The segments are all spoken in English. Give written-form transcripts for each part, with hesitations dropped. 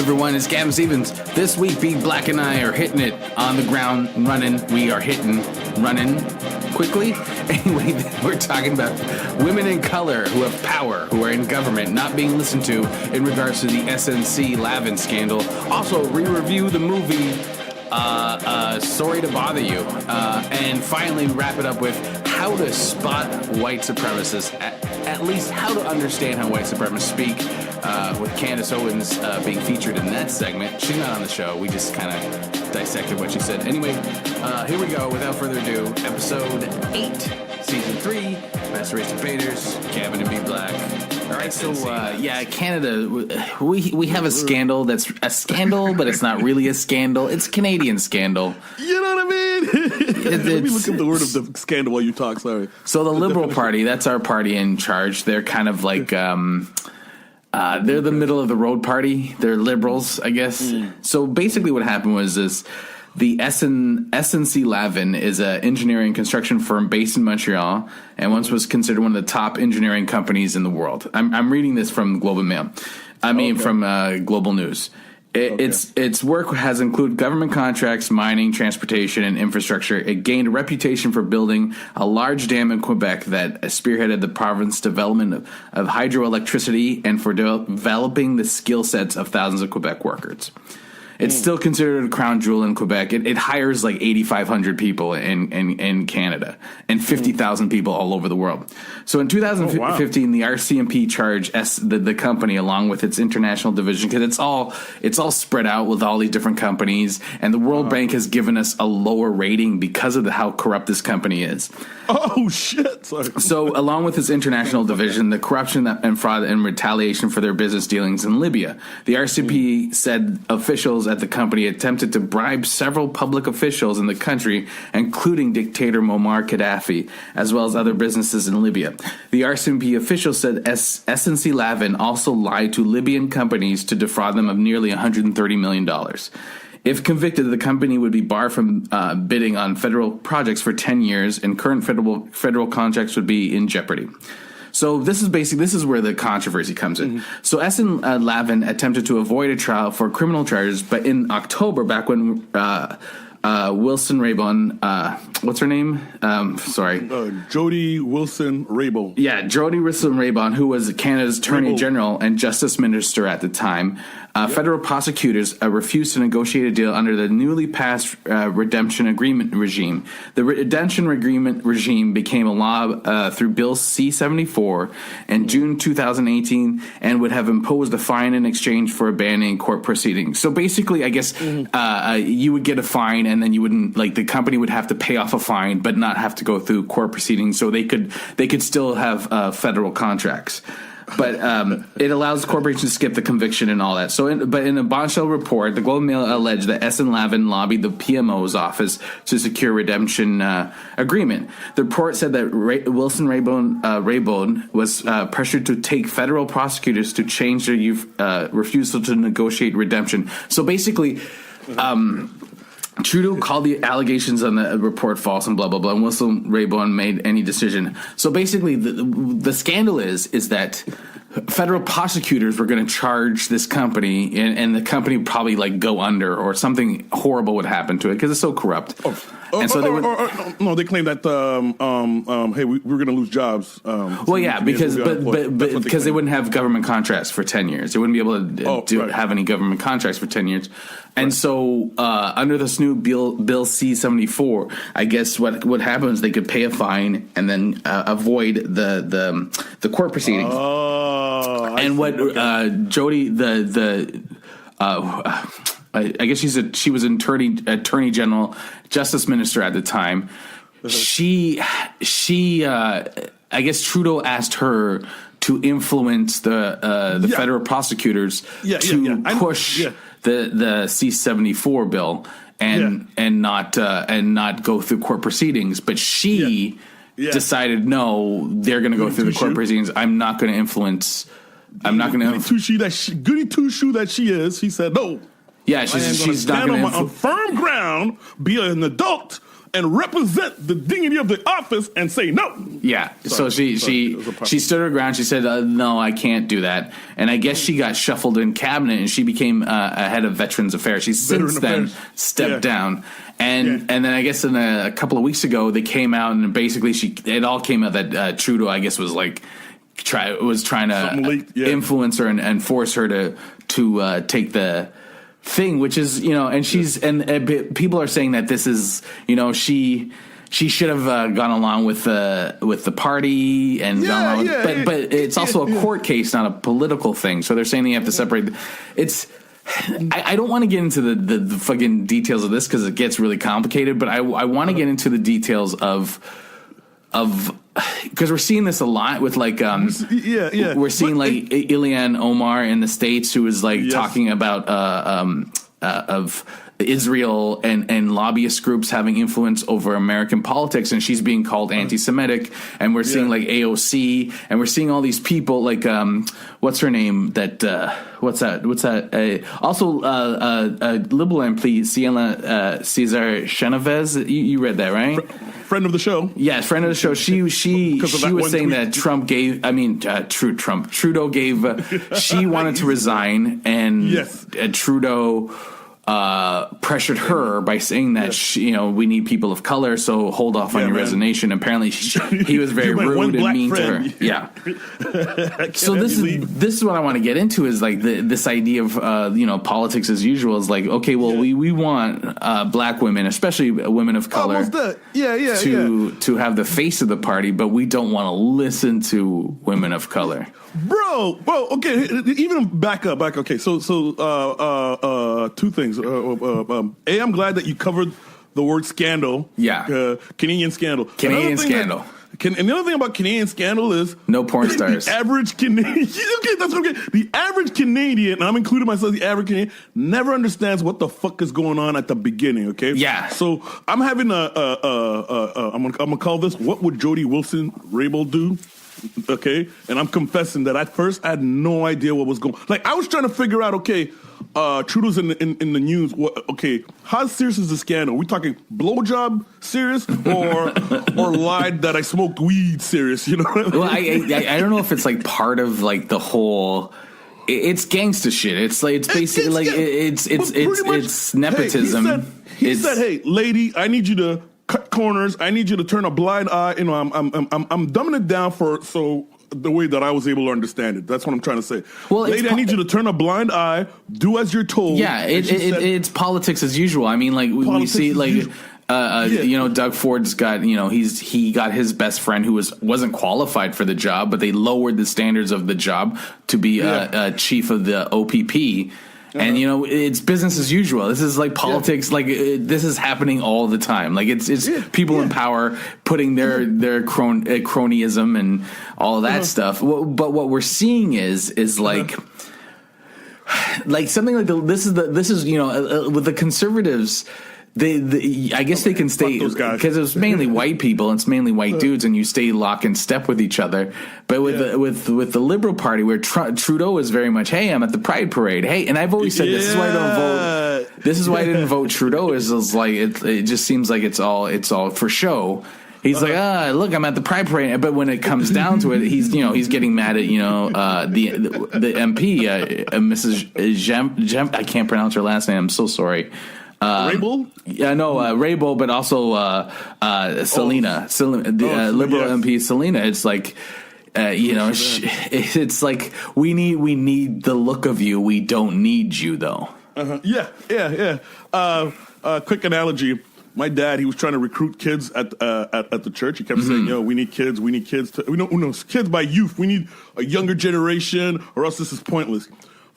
everyone, it's Gavin Stevens. This week, B Black and I are hitting it on the ground, running. We are running quickly. Anyway, we're talking about women in color who have power, who are in government, not being listened to in regards to the SNC Lavin scandal. Also, re-review the movie Sorry to Bother You. And finally, wrap it up with how to spot white supremacists, at least how to understand how white supremacists speak, with Candace Owens being featured in that segment. She's not on the show. We just kind of dissected what she said. Anyway, here we go. Without further ado, episode 8, season 3, Master Race Debaters, Gavin and B Black. All right, so Canada, we have a scandal that's a scandal, but it's not really a scandal. It's a Canadian scandal. You know what I mean? Let me look up the word of the scandal while you talk. Sorry. So the Liberal Party, that's our party in charge. They're kind of like they're the middle of the road party. They're liberals, I guess. So basically, what happened was this. The SNC Lavin is an engineering construction firm based in Montreal and once was considered one of the top engineering companies in the world. I'm reading this from Global Mail. From Global News. Its work has included government contracts, mining, transportation, and infrastructure. It gained a reputation for building a large dam in Quebec that spearheaded the province's development of hydroelectricity and for developing the skill sets of thousands of Quebec workers. It's still considered a crown jewel in Quebec. It hires like 8,500 people in Canada and 50,000 people all over the world. So in 2015, the RCMP charged the company along with its international division because it's all spread out with all these different companies, and the World Bank has given us a lower rating because of how corrupt this company is. Oh shit! Sorry. So along with its international division, the corruption and fraud and retaliation for their business dealings in Libya, the RCMP said officials at the company attempted to bribe several public officials in the country, including dictator Muammar Gaddafi, as well as other businesses in Libya. The RCMP official said SNC Lavin also lied to Libyan companies to defraud them of nearly $130 million. If convicted, the company would be barred from bidding on federal projects for 10 years, and current federal contracts would be in jeopardy. So this is where the controversy comes in. So SN Lavin attempted to avoid a trial for criminal charges, but in October, back when Wilson Raybon, what's her name? Jody Wilson Raybon. Yeah, Jody Wilson Raybon, who was Canada's Attorney General and Justice Minister at the time. Federal prosecutors refused to negotiate a deal under the newly passed redemption agreement regime. The redemption agreement regime became a law through Bill C-74 in June 2018 and would have imposed a fine in exchange for abandoning court proceedings. So basically, I guess you would get a fine, and then you wouldn't, like, the company would have to pay off a fine but not have to go through court proceedings, so they could still have federal contracts. But it allows corporations to skip the conviction and all that. But in a bombshell report, the Globe and Mail alleged that SN Lavin lobbied the PMO's office to secure redemption agreement. The report said that Wilson Raybon was pressured to take federal prosecutors to change their refusal to negotiate redemption. So basically, Trudeau called the allegations on the report false and blah, blah, blah, and Wilson Raybon made any decision. So basically, the scandal is that federal prosecutors were going to charge this company, and the company would probably like go under, or something horrible would happen to it because it's so corrupt. They claim that hey, we're going to lose jobs. Because they wouldn't have government contracts for 10 years. They wouldn't be able to have any government contracts for 10 years. And so under this new Bill C-74, I guess what happens, they could pay a fine and then avoid the court proceedings. Jody, I guess she was attorney general, justice minister at the time. She I guess Trudeau asked her to influence the federal prosecutors to push the C-74 bill and not go through court proceedings. But she decided, no, they're going to go through the court proceedings. I'm not going to influence. I'm not going to. Goody two shoe that she is. She said no. Yeah, she's not going to on firm ground, be an adult, and represent the dignity of the office and say no. Yeah. So she stood her ground. She said, no, I can't do that. And I guess she got shuffled in cabinet and she became a head of Veterans Affairs. She's since then stepped down. And then I guess in a couple of weeks ago, they came out and basically it all came out that Trudeau, I guess, was like, trying to influence her and force her to take the thing, which is, and she's and people are saying that this is, she should have gone along with the party and gone along but it's also a court case, not a political thing. So they're saying they have to separate. I don't want to get into the fucking details of this because it gets really complicated, but I want to get into the details of because we're seeing this a lot with like we're seeing like Ilhan Omar in the States, who is like talking about of Israel and lobbyist groups having influence over American politics, and she's being called anti-Semitic. And we're seeing like AOC, and we're seeing all these people like what's her name? What's that? Also, liberal MP Cesar Chenevez. You read that, right? Friend of the show. Yes, friend of the show. She was saying that Trudeau gave, she wanted to resign, and Trudeau pressured her by saying that we need people of color, so hold off on your resignation. Apparently, he was very rude and mean to her. Yeah. So this is what I want to get into is like this idea of politics as usual is like, okay, well we want black women, especially women of color, to have the face of the party, but we don't want to listen to women of color. Bro, okay, even back up. Okay, so two things. I'm glad that you covered the word scandal. Yeah. Canadian scandal. Canadian scandal. And the other thing about Canadian scandal is no porn stars. The average Canadian, okay, that's okay. The average Canadian, and I'm including myself, the average Canadian, never understands what the fuck is going on at the beginning. Okay. Yeah. So I'm having I'm gonna call this "What Would Jody Wilson-Raybould Do?" Okay, and I'm confessing that at first I had no idea what was going. Like I was trying to figure out. Okay, Trudeau's in the news. Okay, how serious is the scandal? Are we talking blowjob serious or lied that I smoked weed serious? Well, I don't know if it's like part of like the whole. It's gangsta shit. It's like it's basically it's nepotism. He said, "Hey, lady, I need you to cut corners. I need you to turn a blind eye. I'm dumbing it down so the way that I was able to understand it. That's what I'm trying to say. Well, lady, I need you to turn a blind eye. Do as you're told." Yeah, it's politics as usual. I mean, like we see like. Doug Ford's got, he got his best friend who wasn't qualified for the job, but they lowered the standards of the job to be a chief of the OPP. And it's business as usual. This is like politics. Like this is happening all the time. Like it's people in power putting their cronyism and all of that stuff. But what we're seeing is like something like this is with the conservatives. I guess they can stay because it's mainly white people and it's mainly white dudes, and you stay lock and step with each other. But with the Liberal Party, where Trudeau is very much, hey, I'm at the Pride Parade, hey, and I've always said this is why I don't vote. This is why I didn't vote Trudeau. Is like it just seems like it's all for show. He's like, look, I'm at the Pride Parade, but when it comes down to it, he's getting mad at the MP, Mrs. Gem. I can't pronounce her last name. I'm so sorry. Raybould? Yeah, no, Raybould, but also Selena, the Liberal MP Selena. It's like, it's like we need the look of you. We don't need you though. Yeah. Quick analogy. My dad, he was trying to recruit kids at the church. He kept saying, we need kids. We need kids. Kids by youth. We need a younger generation, or else this is pointless.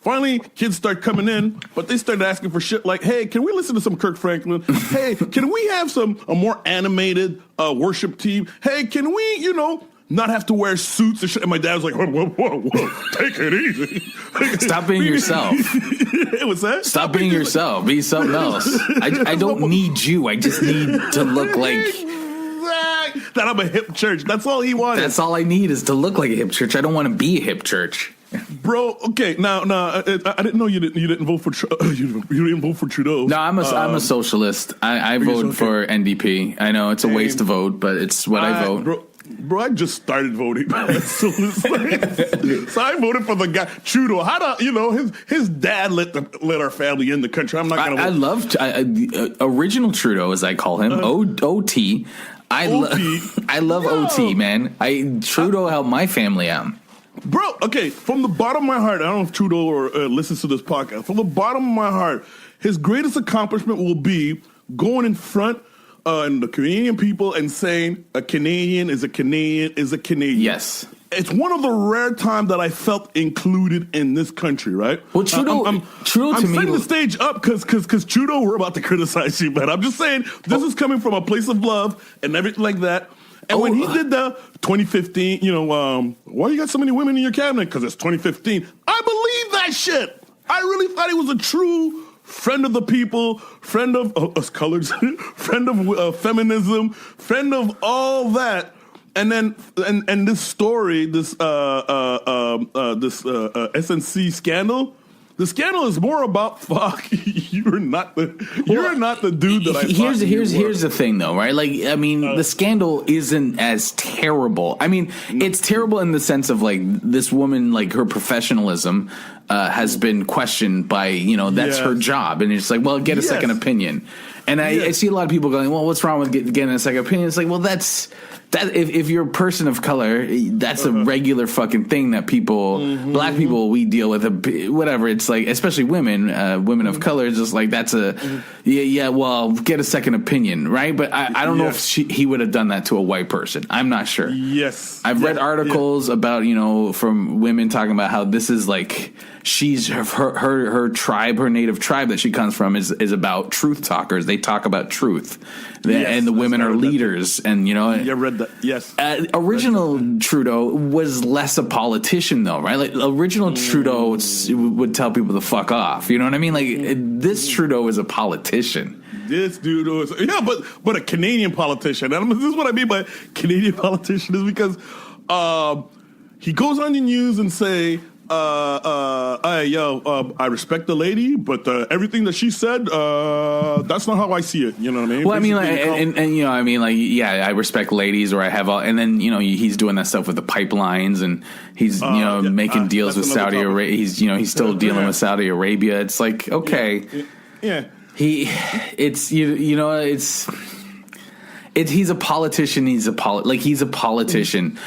Finally, kids start coming in, but they started asking for shit like, hey, can we listen to some Kirk Franklin? Hey, can we have a more animated worship team? Hey, can we, not have to wear suits and shit? And my dad was like, whoa, take it easy. Stop being yourself. What's that? Stop being yourself. Be something else. I don't need you. I just need to look like... fact that I'm a hip church. That's all he wanted. That's all I need is to look like a hip church. I don't want to be a hip church. Bro, okay, now I didn't know you didn't vote for you didn't vote for Trudeau. No, I'm a socialist. I vote for NDP. I know it's a waste to vote, but it's what I vote. Bro, I just started voting. So I voted for the guy Trudeau. His dad let our family in the country. I'm not gonna. I loved original Trudeau, as I call him, OT. I love OT, man. Trudeau helped my family out. Bro, okay, from the bottom of my heart, I don't know if Trudeau listens to this podcast. From the bottom of my heart, his greatest accomplishment will be going in front and the Canadian people and saying a Canadian is a Canadian is a Canadian. Yes. It's one of the rare times that I felt included in this country, right? Well, Trudeau, I'm setting the stage up because Trudeau, we're about to criticize you, but I'm just saying this is coming from a place of love and everything like that. And when he did the 2015, why you got so many women in your cabinet? Because it's 2015. I believe that shit. I really thought he was a true friend of the people, friend of us colors, friend of feminism, friend of all that. And then, and this story, this SNC scandal. The scandal is more about fuck. You're not the dude that I thought here's the thing though, right? Like, I mean, the scandal isn't as terrible. I mean, it's terrible in the sense of like this woman, like her professional,ism has been questioned by that's her job, and it's like, well, get a second opinion. And I see a lot of people going, well, what's wrong with getting a second opinion? It's like, well, that if you're a person of color, that's a regular fucking thing that people, black people, we deal with. Whatever. It's like, especially women of color, it's just like that's well, get a second opinion, right? But I don't know if he would have done that to a white person. I'm not sure. Yes, I've read articles about from women talking about how this is like she's her tribe, her native tribe that she comes from is about truth talkers. They talk about truth, and the women are leaders. And I read that. Yes, original Trudeau was less a politician, though, right? Like original Trudeau would tell people to fuck off. You know what I mean? Like this Trudeau is a politician. This dude was but a Canadian politician. And this is what I mean by Canadian politician is because he goes on the news and say, I respect the lady, but everything that she said, that's not how I see it. You know what I mean? Well, I mean, I respect ladies, or I have all, and then he's doing that stuff with the pipelines, and he's making deals with Saudi Arabia. He's still dealing with Saudi Arabia. It's like, okay, he's a politician. He's a politician.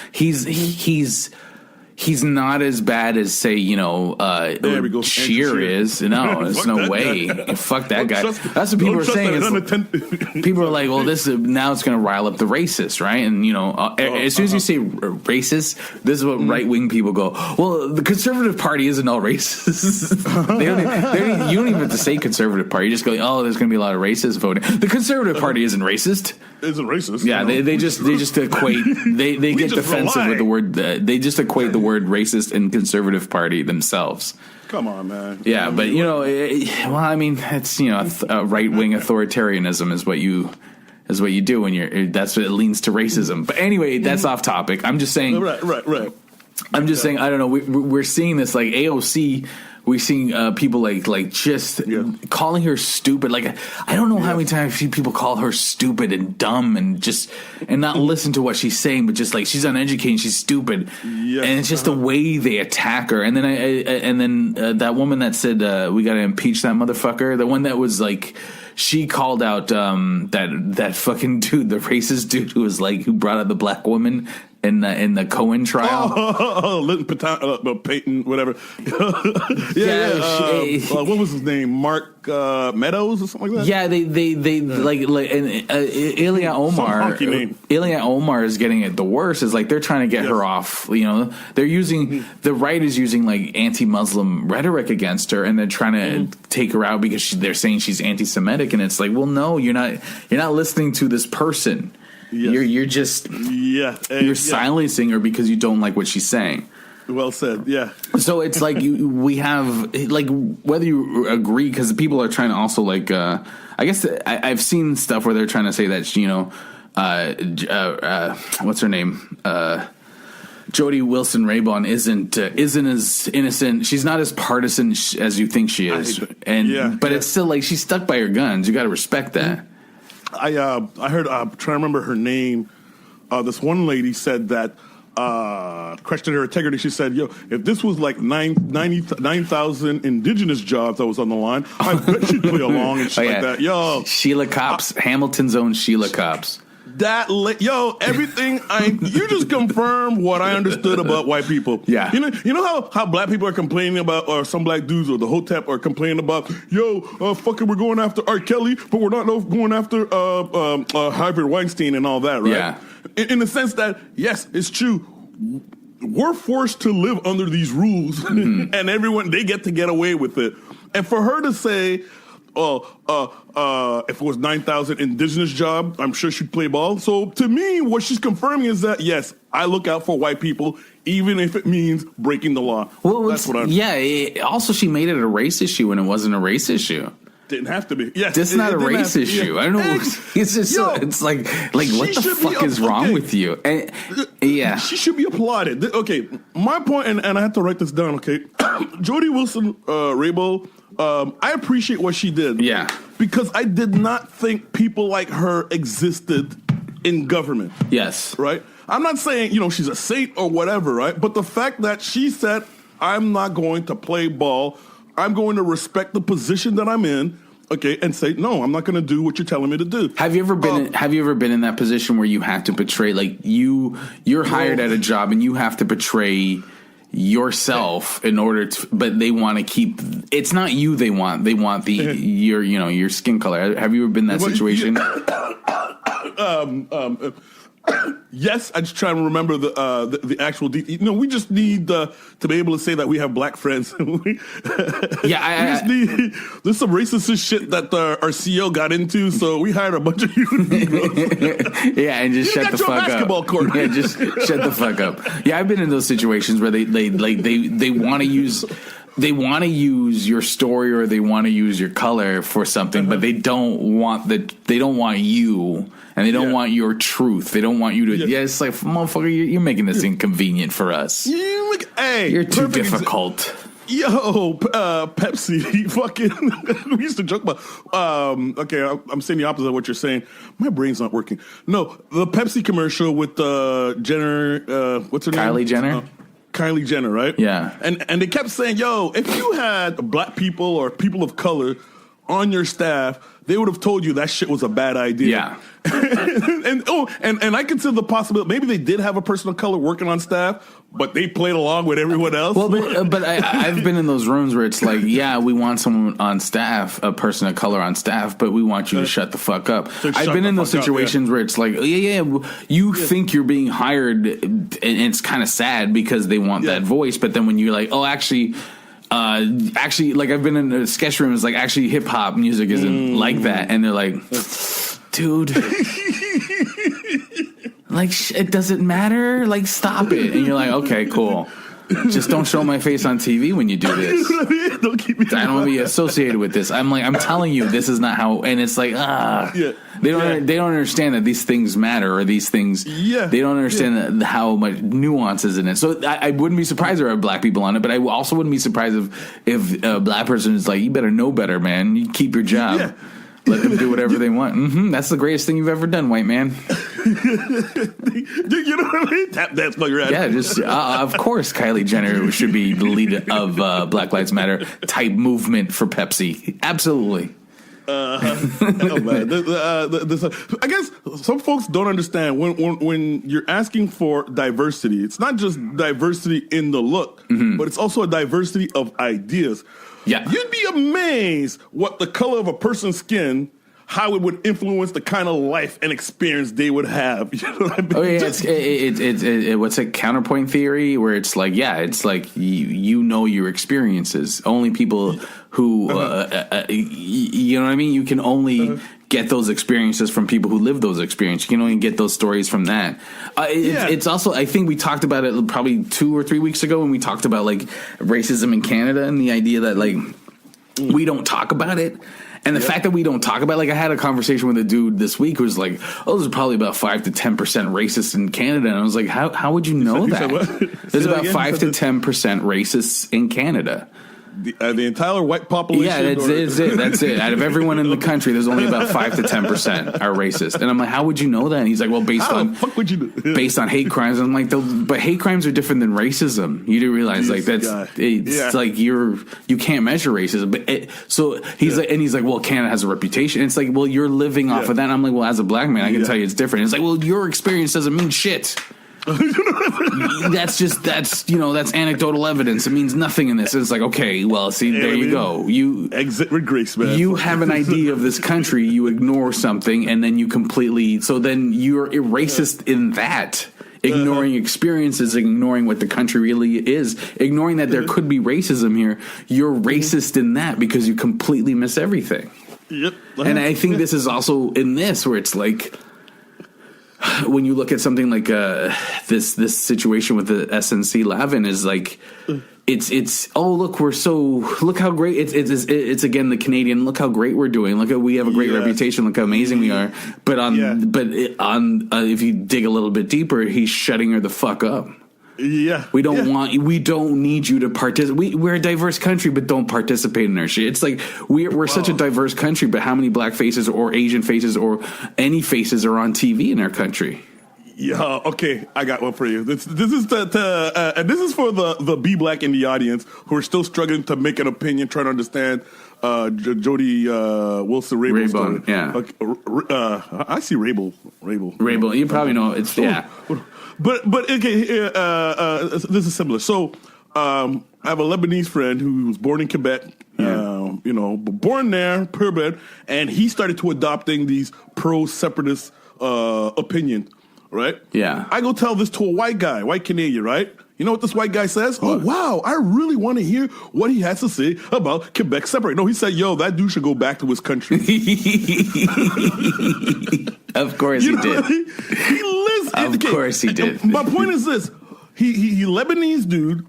He's not as bad as, say, Scheer is. No, there's no way. Fuck that guy. That's what people are saying. People are like, well, now it's going to rile up the racists, right? And, as soon as you say racist, this is what right-wing people go, well, the Conservative Party isn't all racist. You don't even have to say Conservative Party. You just go, oh, there's going to be a lot of racists voting. The Conservative Party isn't racist. Isn't racist. Yeah, they just equate. They get defensive with the word. They just equate the word racist and Conservative Party themselves. Come on, man. Yeah, but it's a right wing authoritarianism is what you do when that's what it leans to racism. But anyway, that's off topic. I'm just saying. Right. I'm just saying. I don't know. We're seeing this like AOC. We're seeing people like just calling her stupid. Like I don't know how many times I've seen people call her stupid and dumb and not listen to what she's saying, but just like she's uneducated, she's stupid, and it's just the way they attack her. And then that woman that said we got to impeach that motherfucker, the one that was like. She called out that fucking dude, the racist dude who brought out the black woman in the Cohen trial. Peyton, whatever. What was his name? Mark Meadows or something like that. Yeah, they Ilya Omar. Ilya Omar is getting it the worst. Is like they're trying to get her off. They're using the right is using like anti-Muslim rhetoric against her, and they're trying to take her out because they're saying she's anti-Semitic, and it's like, well, no, you're not listening to this person. Yes. You're just silencing her because you don't like what she's saying. Well said. Yeah. So it's like we have like whether you agree, because people are trying to also like I guess I've seen stuff where they're trying to say that what's her name? Jody Wilson-Raybould isn't as innocent. She's not as partisan as you think she is, but it's still like she's stuck by her guns. You got to respect that. I heard. I'm trying to remember her name. This one lady said that questioned her integrity. She said, "Yo, if this was like 9,000 indigenous jobs that was on the line, I bet she'd play along and shit like that." Yo, Sheila Copps, Hamilton's own Sheila Copps. Everything you just confirmed what I understood about white people. Yeah. You know how black people are complaining about, or some black dudes or the Hotep are complaining about, fucking we're going after R. Kelly, but we're not going after Harvey Weinstein and all that, right? Yeah. In the sense that, yes, it's true. We're forced to live under these rules, and they get away with it. And for her to say, if it was 9,000 indigenous jobs, I'm sure she'd play ball. So to me, what she's confirming is that, yes, I look out for white people, even if it means breaking the law. Well, that's what I'm... Yeah, also she made it a race issue when it wasn't a race issue. Didn't have to be. Yes, this is not a race issue. Yeah. I don't know. It's just it's like what the fuck is wrong with you? And, yeah, she should be applauded. Okay, my point, and I had to write this down. Okay, Jody Wilson-Raybould. I appreciate what she did. Yeah, because I did not think people like her existed in government. Yes, right. I'm not saying she's a saint or whatever, right? But the fact that she said, "I'm not going to play ball. I'm going to respect the position that I'm in," okay, and say, "No, I'm not going to do what you're telling me to do." Have you ever been in that position where you have to portray, like you're hired at a job and you have to portray yourself in order to, but they want to keep, it's not you they want your skin color. Have you ever been in that situation? Yes, I just try to remember the actual detail. We just need to be able to say that we have black friends. There's some racist shit that our CEO got into, so we hired a bunch of Negroes. Yeah, and just shut the fuck up. Basketball court. Yeah, just shut the fuck up. Yeah, I've been in those situations where they want to use. They want to use your story or they want to use your color for something, but they don't want you. And they don't want your truth. They don't want you to. Yeah, it's like, motherfucker, you're making this inconvenient for us. You're too difficult. Pepsi, fucking. We used to joke about. Okay, I'm saying the opposite of what you're saying. My brain's not working. No, the Pepsi commercial with Jenner. What's her name? Kylie Jenner. Kylie Jenner, right? Yeah. And they kept saying, if you had black people or people of color on your staff, they would have told you that shit was a bad idea. Yeah. and I consider the possibility maybe they did have a person of color working on staff, but they played along with everyone else. Well, but I've been in those rooms where it's like, yeah, we want someone on staff, a person of color on staff, but we want you to shut the fuck up. I've been in those situations where it's like, you think you're being hired, and it's kind of sad because they want that voice, but then when you're like, actually, like I've been in a sketch room, it's like actually hip hop music isn't like that, and they're like, dude, like it doesn't matter, like stop it, and you're like, okay, cool. Just don't show my face on TV when you do this. Don't keep me. I don't want to be associated with this. I'm telling you, this is not how. And it's like, they don't understand that these things matter, or these things. Yeah. They don't understand how much nuance is in it. So I wouldn't be surprised there are black people on it, but I also wouldn't be surprised if a black person is like, you better know better, man. You keep your job. Yeah. Let them do whatever they want. That's the greatest thing you've ever done, white man. You know what I mean? Tap dance while you're at it. Yeah, just of course, Kylie Jenner should be the lead of Black Lives Matter type movement for Pepsi. Absolutely. Oh, man. I guess some folks don't understand when you're asking for diversity. It's not just diversity in the look, but it's also a diversity of ideas. Yeah. You'd be amazed what the color of a person's skin, how it would influence the kind of life and experience they would have. You know what I mean? Oh yeah, it's what's it, counterpoint theory, where it's like you know your experiences. Only people who you know what I mean. You can only get those experiences from people who live those experiences. You can only get those stories from that. It's also, I think we talked about it probably 2 or 3 weeks ago when we talked about like racism in Canada and the idea that like we don't talk about it. And the fact that we don't talk about, like, I had a conversation with a dude this week who was like, "Oh, there's probably about 5 to 10% racist in Canada," and I was like, "How would you know that?" There's about 5 to 10% racists in Canada. The entire white population. Yeah, that's it. Out of everyone in the country, there's only about 5 to 10% are racist. And I'm like, how would you know that? And he's like, well, based on hate crimes. And I'm like, but hate crimes are different than racism. You do realize, like, it's like you can't measure racism. But so he's like, well, Canada has a reputation. And it's like, well, you're living off of that. And I'm like, well, as a black man, I can tell you it's different. It's like, well, your experience doesn't mean shit. that's anecdotal evidence. It means nothing in this. It's like, okay, well, see, there you go. You exit with grace, man. You have an idea of this country, you ignore something, and then you completely. So then you're racist in that. Ignoring experiences, ignoring what the country really is, ignoring that there could be racism here. You're racist in that because you completely miss everything. Yep. And I think this is also in this where it's like, when you look at something like this situation with the SNC Lavin is like it's look how great it's again the Canadian, look how great we're doing, we have a great reputation, look how amazing we are, but if you dig a little bit deeper, he's shutting her the fuck up. Yeah, we don't need you to participate. We're a diverse country, but don't participate in our shit. It's like we're such a diverse country, but how many black faces or Asian faces or any faces are on TV in our country? Yeah, okay, I got one for you. This is and this is for the B Black in the audience who are still struggling to make an opinion, trying to understand Jody Wilson Rabel. Yeah, I see Rabel. You probably know it's But okay, this is similar. So I have a Lebanese friend who was born in Quebec, born there, purebred, and he started to adopting these pro-separatist opinion, right? Yeah. I go tell this to a white Canadian, right? You know what this white guy says? What? Oh, wow, I really want to hear what he has to say about Quebec separate. No, he said, yo, that dude should go back to his country. Of course he did. He lives. Of course he did. My point is this: he Lebanese dude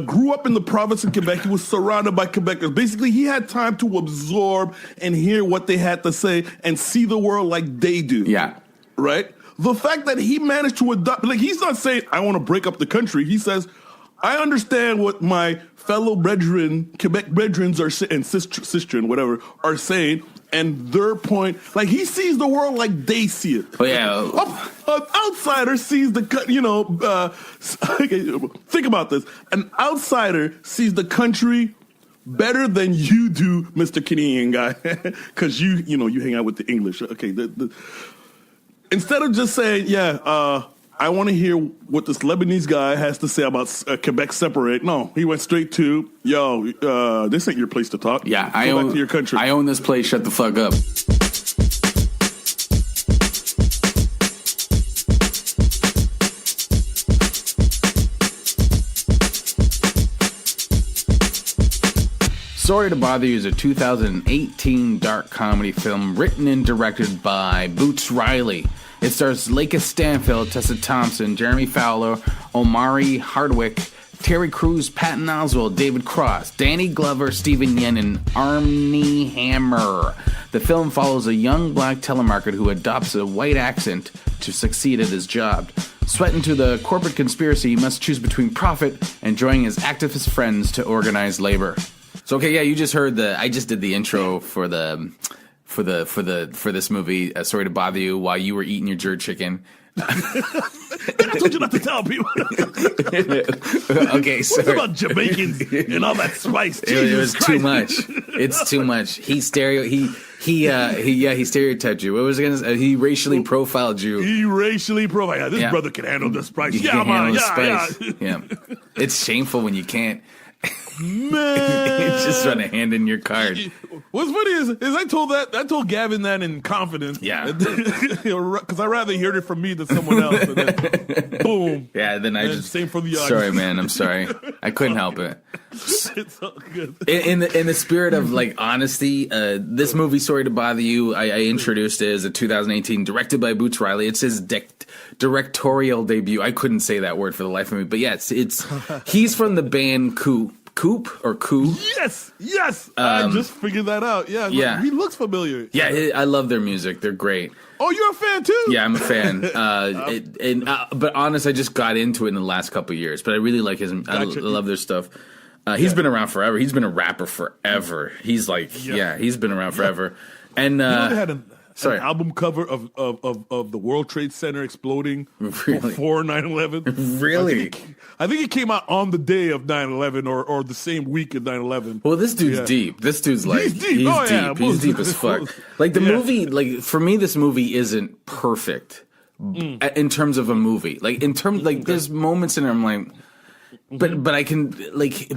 grew up in the province of Quebec. He was surrounded by Quebecers. Basically, he had time to absorb and hear what they had to say and see the world like they do. Yeah. Right. The fact that he managed to adopt, like, he's not saying I want to break up the country. He says, I understand what my fellow brethren, Quebec brethren and sistren, whatever, are saying, and their point, like, he sees the world like they see it. Oh, yeah. An outsider sees the, think about this. An outsider sees the country better than you do, Mr. Canadian guy, because you hang out with the English. Okay, instead of just saying, I want to hear what this Lebanese guy has to say about Quebec separate. No, he went straight to, this ain't your place to talk. Yeah, Go back to your country. I own this place. Shut the fuck up. Sorry to Bother You is a 2018 dark comedy film written and directed by Boots Riley. It stars Lakeith Stanfield, Tessa Thompson, Jeremy Fowler, Omari Hardwick, Terry Crews, Patton Oswalt, David Cross, Danny Glover, Stephen Yen, and Armie Hammer. The film follows a young black telemarketer who adopts a white accent to succeed at his job. Swept into the corporate conspiracy, he must choose between profit and joining his activist friends to organize labor. So, okay, yeah, you just heard I just did the intro for this movie, Sorry to Bother You, while you were eating your jerk chicken. I told you not to tell people. Okay, sorry. What's about Jamaicans and all that spice? It was too much. It's too much. He stereotyped you. What was it again? He racially profiled you. He racially profiled. Yeah, this brother can handle the spice. Yeah. It's shameful when you can't. Man, just run a hand in your card. What's funny is I told Gavin that in confidence. Yeah, because I rather hear it from me than someone else. And then, boom. Yeah, then I just same from the audience. Sorry, man. I'm sorry. I couldn't help it. It's all good. In the spirit of like honesty, this movie, Sorry to Bother You, I introduced it as a 2018, directed by Boots Riley. It's his directorial debut. I couldn't say that word for the life of me, but yeah, it's he's from the band Coup. Coop or Coo. Yes. I just figured that out. Yeah. He looks familiar. Yeah, I love their music. They're great. Oh, you're a fan too? Yeah, I'm a fan. But honest, I just got into it in the last couple of years. But I really like his. I love their stuff. He's been around forever. He's been a rapper forever. He's like, he's been around forever. And they had an album cover of the World Trade Center exploding before 9/11. Really? I think it came out on the day of 9/11 or the same week of 9/11. Well, this dude's deep. This dude's like he's deep. He's deep as fuck. Like the movie, like for me, this movie isn't perfect in terms of a movie. Like in terms, like there's moments in it I'm like. But I can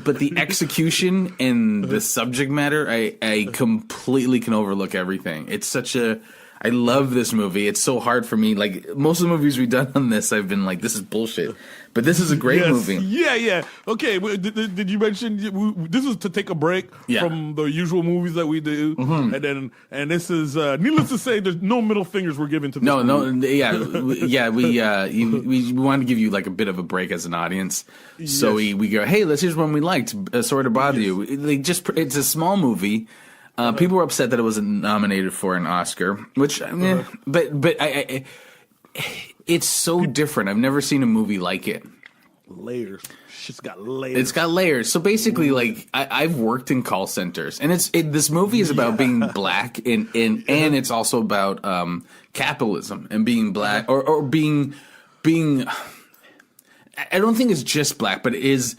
but the execution and the subject matter, I completely can overlook everything. It's such I love this movie. It's so hard for me. Like most of the movies we've done on this, I've been like, this is bullshit. But this is a great movie. Yeah. Okay. Did you mention this is to take a break from the usual movies that we do, and this is needless to say, there's no middle fingers we're giving to this movie. We want to give you like a bit of a break as an audience. So we go, hey, here's one we liked. Sorry to bother you. It's a small movie. People were upset that it wasn't nominated for an Oscar, which, but I it's so different. I've never seen a movie like it. Layers. Shit's got layers. It's got layers. So basically, like I've worked in call centers, and this movie is about being black, and it's also about capitalism and being black or being. I don't think it's just black, but it is.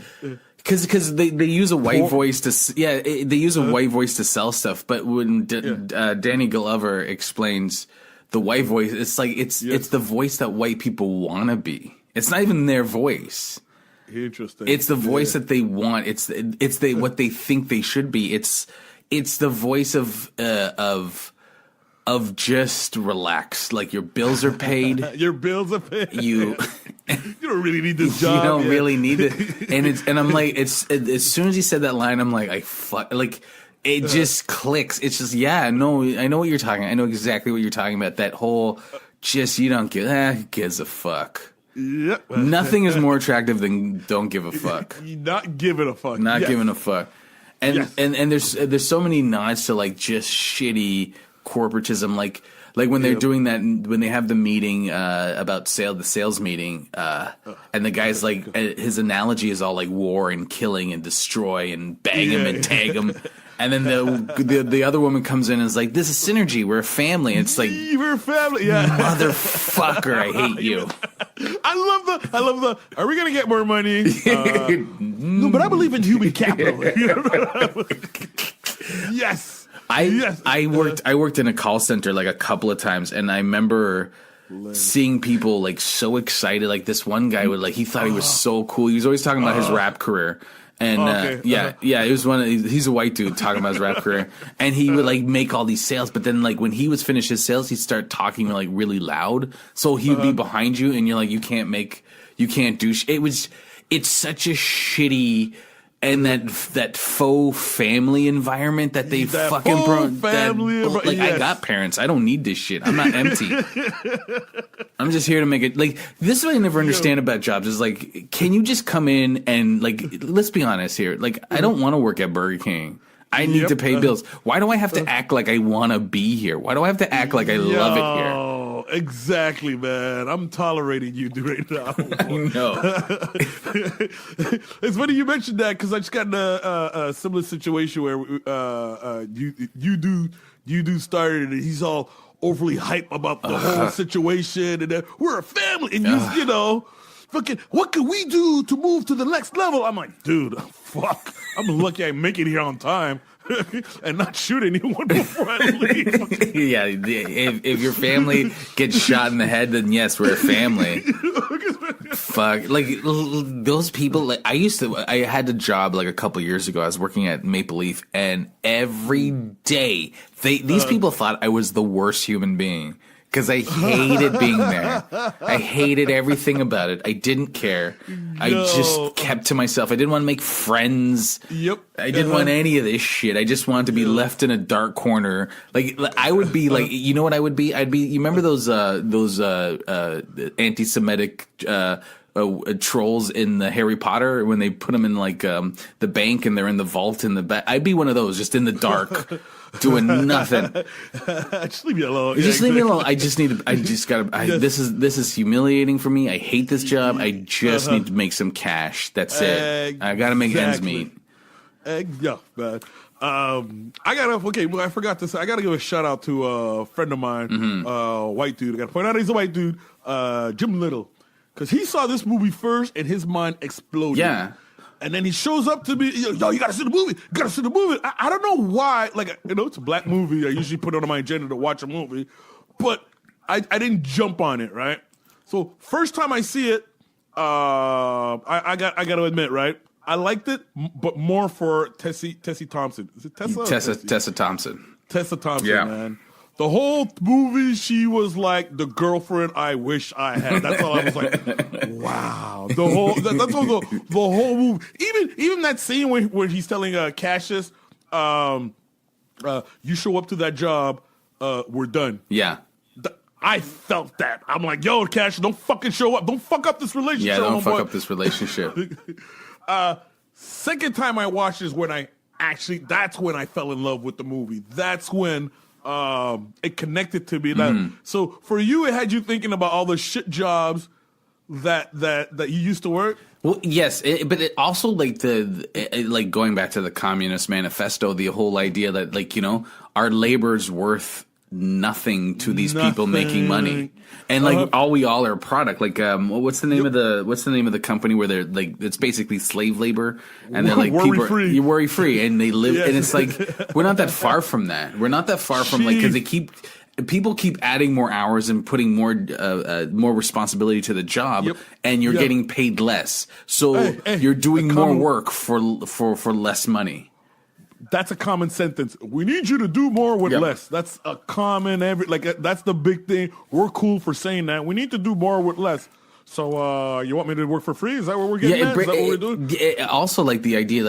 Because they use a white voice they use a white voice to sell stuff. But when Danny Glover explains the white voice, it's like it's the voice that white people want to be. It's not even their voice. Interesting. It's the voice that they want. It's what they think they should be. It's the voice of just relax. Like your bills are paid. Your bills are paid. You don't really need this job. You don't really need it. And I'm like, as soon as he said that line, I'm like, it just clicks. It's just, I know what you're talking. I know exactly what you're talking about. That whole you don't give, who gives a fuck. Yep. Nothing is more attractive than don't give a fuck. Not giving a fuck. Not giving a fuck. And there's so many nods to like just shitty corporatism, like when they're doing that, when they have the meeting about the sales meeting, and the guy's like, his analogy is all like war and killing and destroy and bang him and tag him, and then the other woman comes in and is like, this is synergy, we're a family. It's like, we're a family, motherfucker, I hate you. I love the. Are we gonna get more money? No, but I believe in human capital. Yes. I worked in a call center like a couple of times, and I remember seeing people like so excited. Like this one guy he thought he was so cool. He was always talking about his rap career. And it was he's a white dude talking about his rap career, and he would like make all these sales, but then like when he was finished his sales, he'd start talking like really loud, so he would be behind you, and you're like, you can't do it's such a shitty. And that faux family environment that they fucking I got parents. I don't need this shit. I'm not empty. I'm just here to make it. Like this is what I never understand about jobs is like, can you just come in and like, let's be honest here. Like I don't want to work at Burger King. I need to pay bills. Why do I have to act like I want to be here? Why do I have to act like I love it here? Exactly, man. I'm tolerating you right now. I know. It's funny you mentioned that because I just got in a similar situation where you do started and he's all overly hype about the whole situation and we're a family and you know. Fucking, what can we do to move to the next level? I'm like, dude, fuck. I'm lucky I make it here on time and not shoot anyone before I leave. Yeah, if your family gets shot in the head, then yes, we're a family. Fuck, like those people. Like I had a job like a couple years ago. I was working at Maple Leaf, and every day these people thought I was the worst human being. Because I hated being there. I hated everything about it. I didn't care. I just kept to myself. I didn't want to make friends. Yep. I didn't want any of this shit. I just wanted to be left in a dark corner. Like I would be like, you know what I would be? I'd be. You remember those anti-Semitic trolls in the Harry Potter when they put them in like the bank and they're in the vault in the back. I'd be one of those, just in the dark, doing nothing. Just leave me alone. Just leave me alone. I just need to. I just gotta. This is humiliating for me. I hate this job. I just need to make some cash. That's it. I gotta make ends meet. Yeah, man. I forgot to say, I gotta give a shout out to a friend of mine, white dude. I gotta point out he's a white dude, Jim Little, because he saw this movie first and his mind exploded. Yeah. And then he shows up to me, yo, you gotta see the movie. You gotta see the movie. I don't know why, like, it's a black movie. I usually put it on my agenda to watch a movie, but I didn't jump on it, right? So first time I see it, I got to admit, right? I liked it, but more for Tessie Thompson. Is it Tessa? Tessa Thompson. Tessa Thompson, man. The whole movie, she was like the girlfriend I wish I had. That's all I was like, wow. That's all the whole movie. Even that scene where he's telling Cassius, you show up to that job, we're done. Yeah. I felt that. I'm like, yo, Cassius, don't fucking show up. Don't fuck up this relationship. Yeah, don't fuck up this relationship. Second time I watched is when that's when I fell in love with the movie. That's when it connected to me. So for you, it had you thinking about all the shit jobs that you used to work. Well, yes, but it also like like going back to the Communist Manifesto, the whole idea that our labor's worth nothing to these people making money, and like we all are a product. Like what's the name of the company where they're like, it's basically slave labor, and they're like you're worry free, and they live, and it's like we're not that far from that. We're not that far from like, because people keep adding more hours and putting more responsibility to the job, and you're getting paid less, so you're doing more work for less money. That's a common sentence. We need you to do more with less. That's a common that's the big thing. We're cool for saying that. We need to do more with less. So you want me to work for free? Is that what we're getting at? Is that what we're doing? Also, like the idea,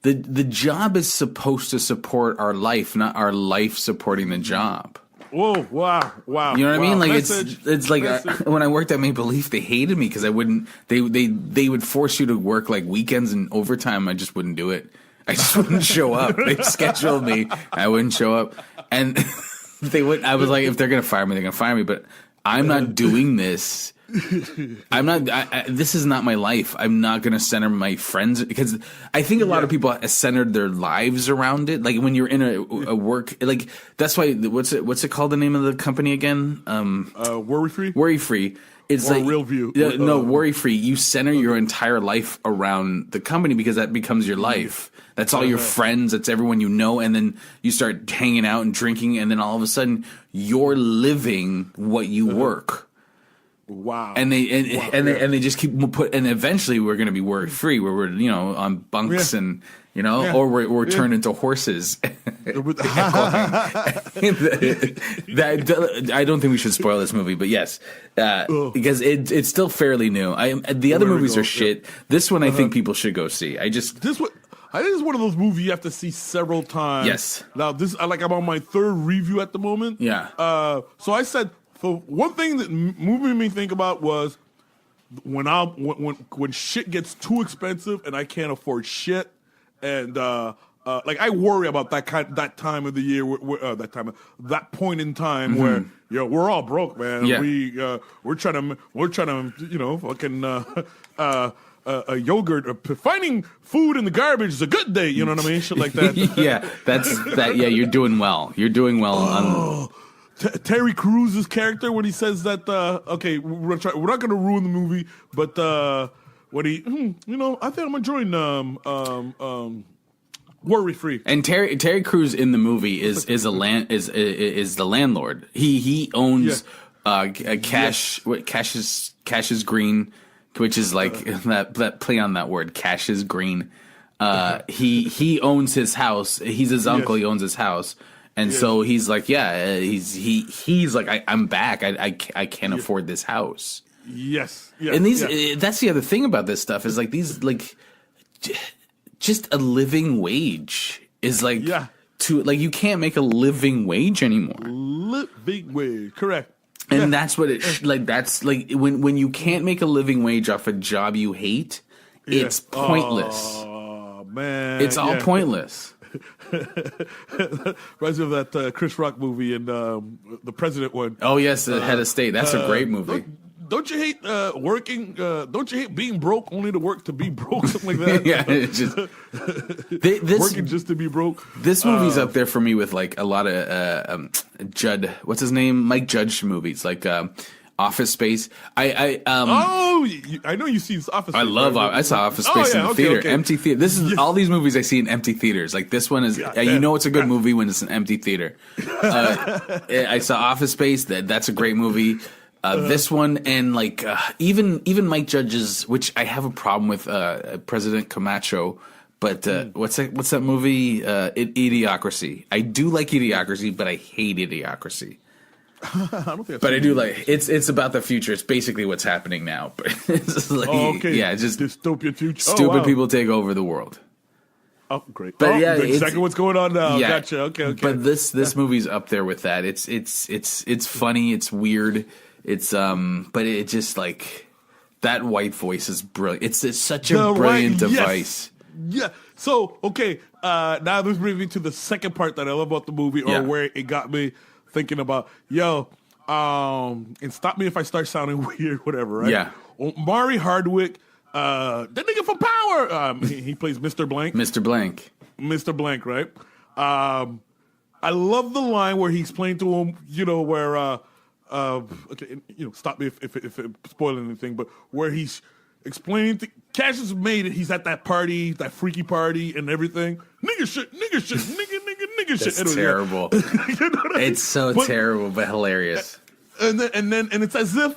the job is supposed to support our life, not our life supporting the job. Whoa! Wow! You know what I mean? Like it's like when I worked at Maple Leaf, they hated me because I wouldn't. They would force you to work like weekends and overtime. I just wouldn't do it. I just wouldn't show up. They scheduled me. I wouldn't show up, and they would. I was like, if they're gonna fire me, they're gonna fire me. But I'm not doing this. I'm not. This is not my life. I'm not going to center my friends, because I think a lot of people centered their lives around it. Like when you're in a work, like that's why. What's it called? The name of the company again? Worry Free. Worry Free. It's or like Real View. No, Worry Free. You center your entire life around the company because that becomes your life. That's all your friends. That's everyone you know, and then you start hanging out and drinking, and then all of a sudden you're living what you work. Wow. And they just keep and eventually we're going to be worry free, where we're on bunks and or we're turned into horses. That I don't think we should spoil this movie, but yes, because it's still fairly new. The other movies are shit. This one I think people should go see. I think this is one of those movies you have to see several times. Yes. Now I'm on my third review at the moment. Yeah. So I said. So one thing that moved me think about was when shit gets too expensive and I can't afford shit, and I worry about that time of the year, that point in time where we're all broke, man. Yeah. We're trying to fucking a yogurt. Finding food in the garbage is a good day. You know what I mean? Shit like that. Yeah, that's that. Yeah, you're doing well. You're doing well on. Terry Crews's character when he says that, we're not going to ruin the movie, but when he, I think I'm enjoying Worry Free. And Terry Crews in the movie is the landlord. He owns Cash's Green, which is like that play on that word, Cash's Green. He owns his house. He's his uncle. He owns his house. And so he's like, he's like, I'm back. I can't afford this house. Yes. And that's the other thing about this stuff is like these, like, just a living wage is like, you can't make a living wage anymore. Living wage. Correct. And that's what it like. That's like when you can't make a living wage off a job you hate, it's pointless. Oh man, it's all pointless. Reminds me of that Chris Rock movie and the President one. Oh yes, the Head of State. That's a great movie. Don't you hate working? Don't you hate being broke only to work to be broke? Something like that. Yeah, it's just working just to be broke. This movie's up there for me with like a lot of Judd. What's his name? Mike Judge movies like Office Space. I know you've seen Office Space. I saw Office Space in the theater. Okay. Empty theater. This is all these movies I see in empty theaters. Like this one is you know it's a good movie when it's an empty theater. I saw Office Space. That's a great movie. This one and like even Mike Judge's, which I have a problem with President Camacho, but what's that movie? Idiocracy. I do like Idiocracy, but I hate Idiocracy. I don't think but I do like it's about the future. It's basically what's happening now. But it's like, yeah, just dystopian future. Stupid people take over the world. Oh, great! But yeah, exactly what's going on now. Yeah, gotcha. Okay. But this movie's up there with that. It's funny. It's weird. It's but it just like that white voice is brilliant. It's such a brilliant device. Yeah. So okay, now this brings me to the second part that I love about the movie, or where it got me thinking about, and stop me if I start sounding weird, whatever, right? Yeah. Mari Hardwick, that nigga from Power. He plays Mr. Blank. Mr. Blank. Mr. Blank, right? I love the line where he's playing to him, where stop me if it's spoiling anything, but where he's explaining Cassius made it. He's at that party, that freaky party, and everything. Nigga shit, nigga shit. That's shit. Terrible. It's so terrible, but hilarious. And it's as if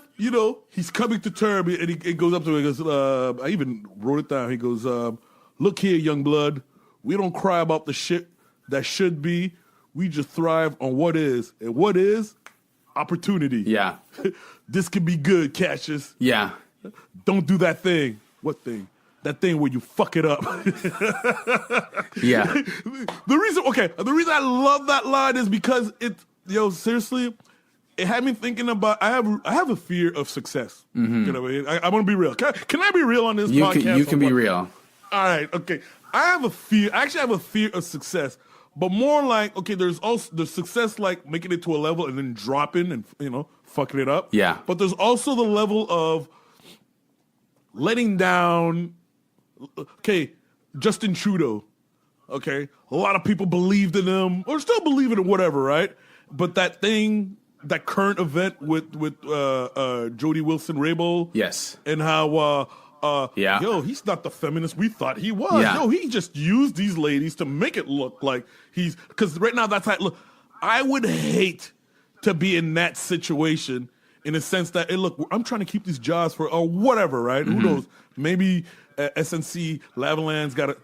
he's coming to terms, and he goes up to him and goes, I even wrote it down. He goes, "Look here, young blood. We don't cry about the shit that should be. We just thrive on what is, and what is opportunity. Yeah, this could be good, Cassius. Yeah, don't do that thing. What thing? That thing where you fuck it up." Yeah. The reason I love that line is because seriously, it had me thinking about. I have a fear of success. Mm-hmm. You know what I mean? I want to be real. Can I be real on this podcast? You can be real. All right. Okay. I have a fear. I actually have a fear of success, but more like, okay, there's also the success like making it to a level and then dropping and fucking it up. Yeah. But there's also the level of letting down. Okay, Justin Trudeau. Okay, a lot of people believed in him or still believe in him, whatever, right? But that current event with Jody Wilson-Raybould. Yes. And how he's not the feminist we thought he was. Yeah. He just used these ladies to make it look like because right now that's how look. I would hate to be in that situation in a sense that, hey, look, I'm trying to keep these jobs for or whatever, right? Mm-hmm. Who knows? Maybe SNC Lavalin got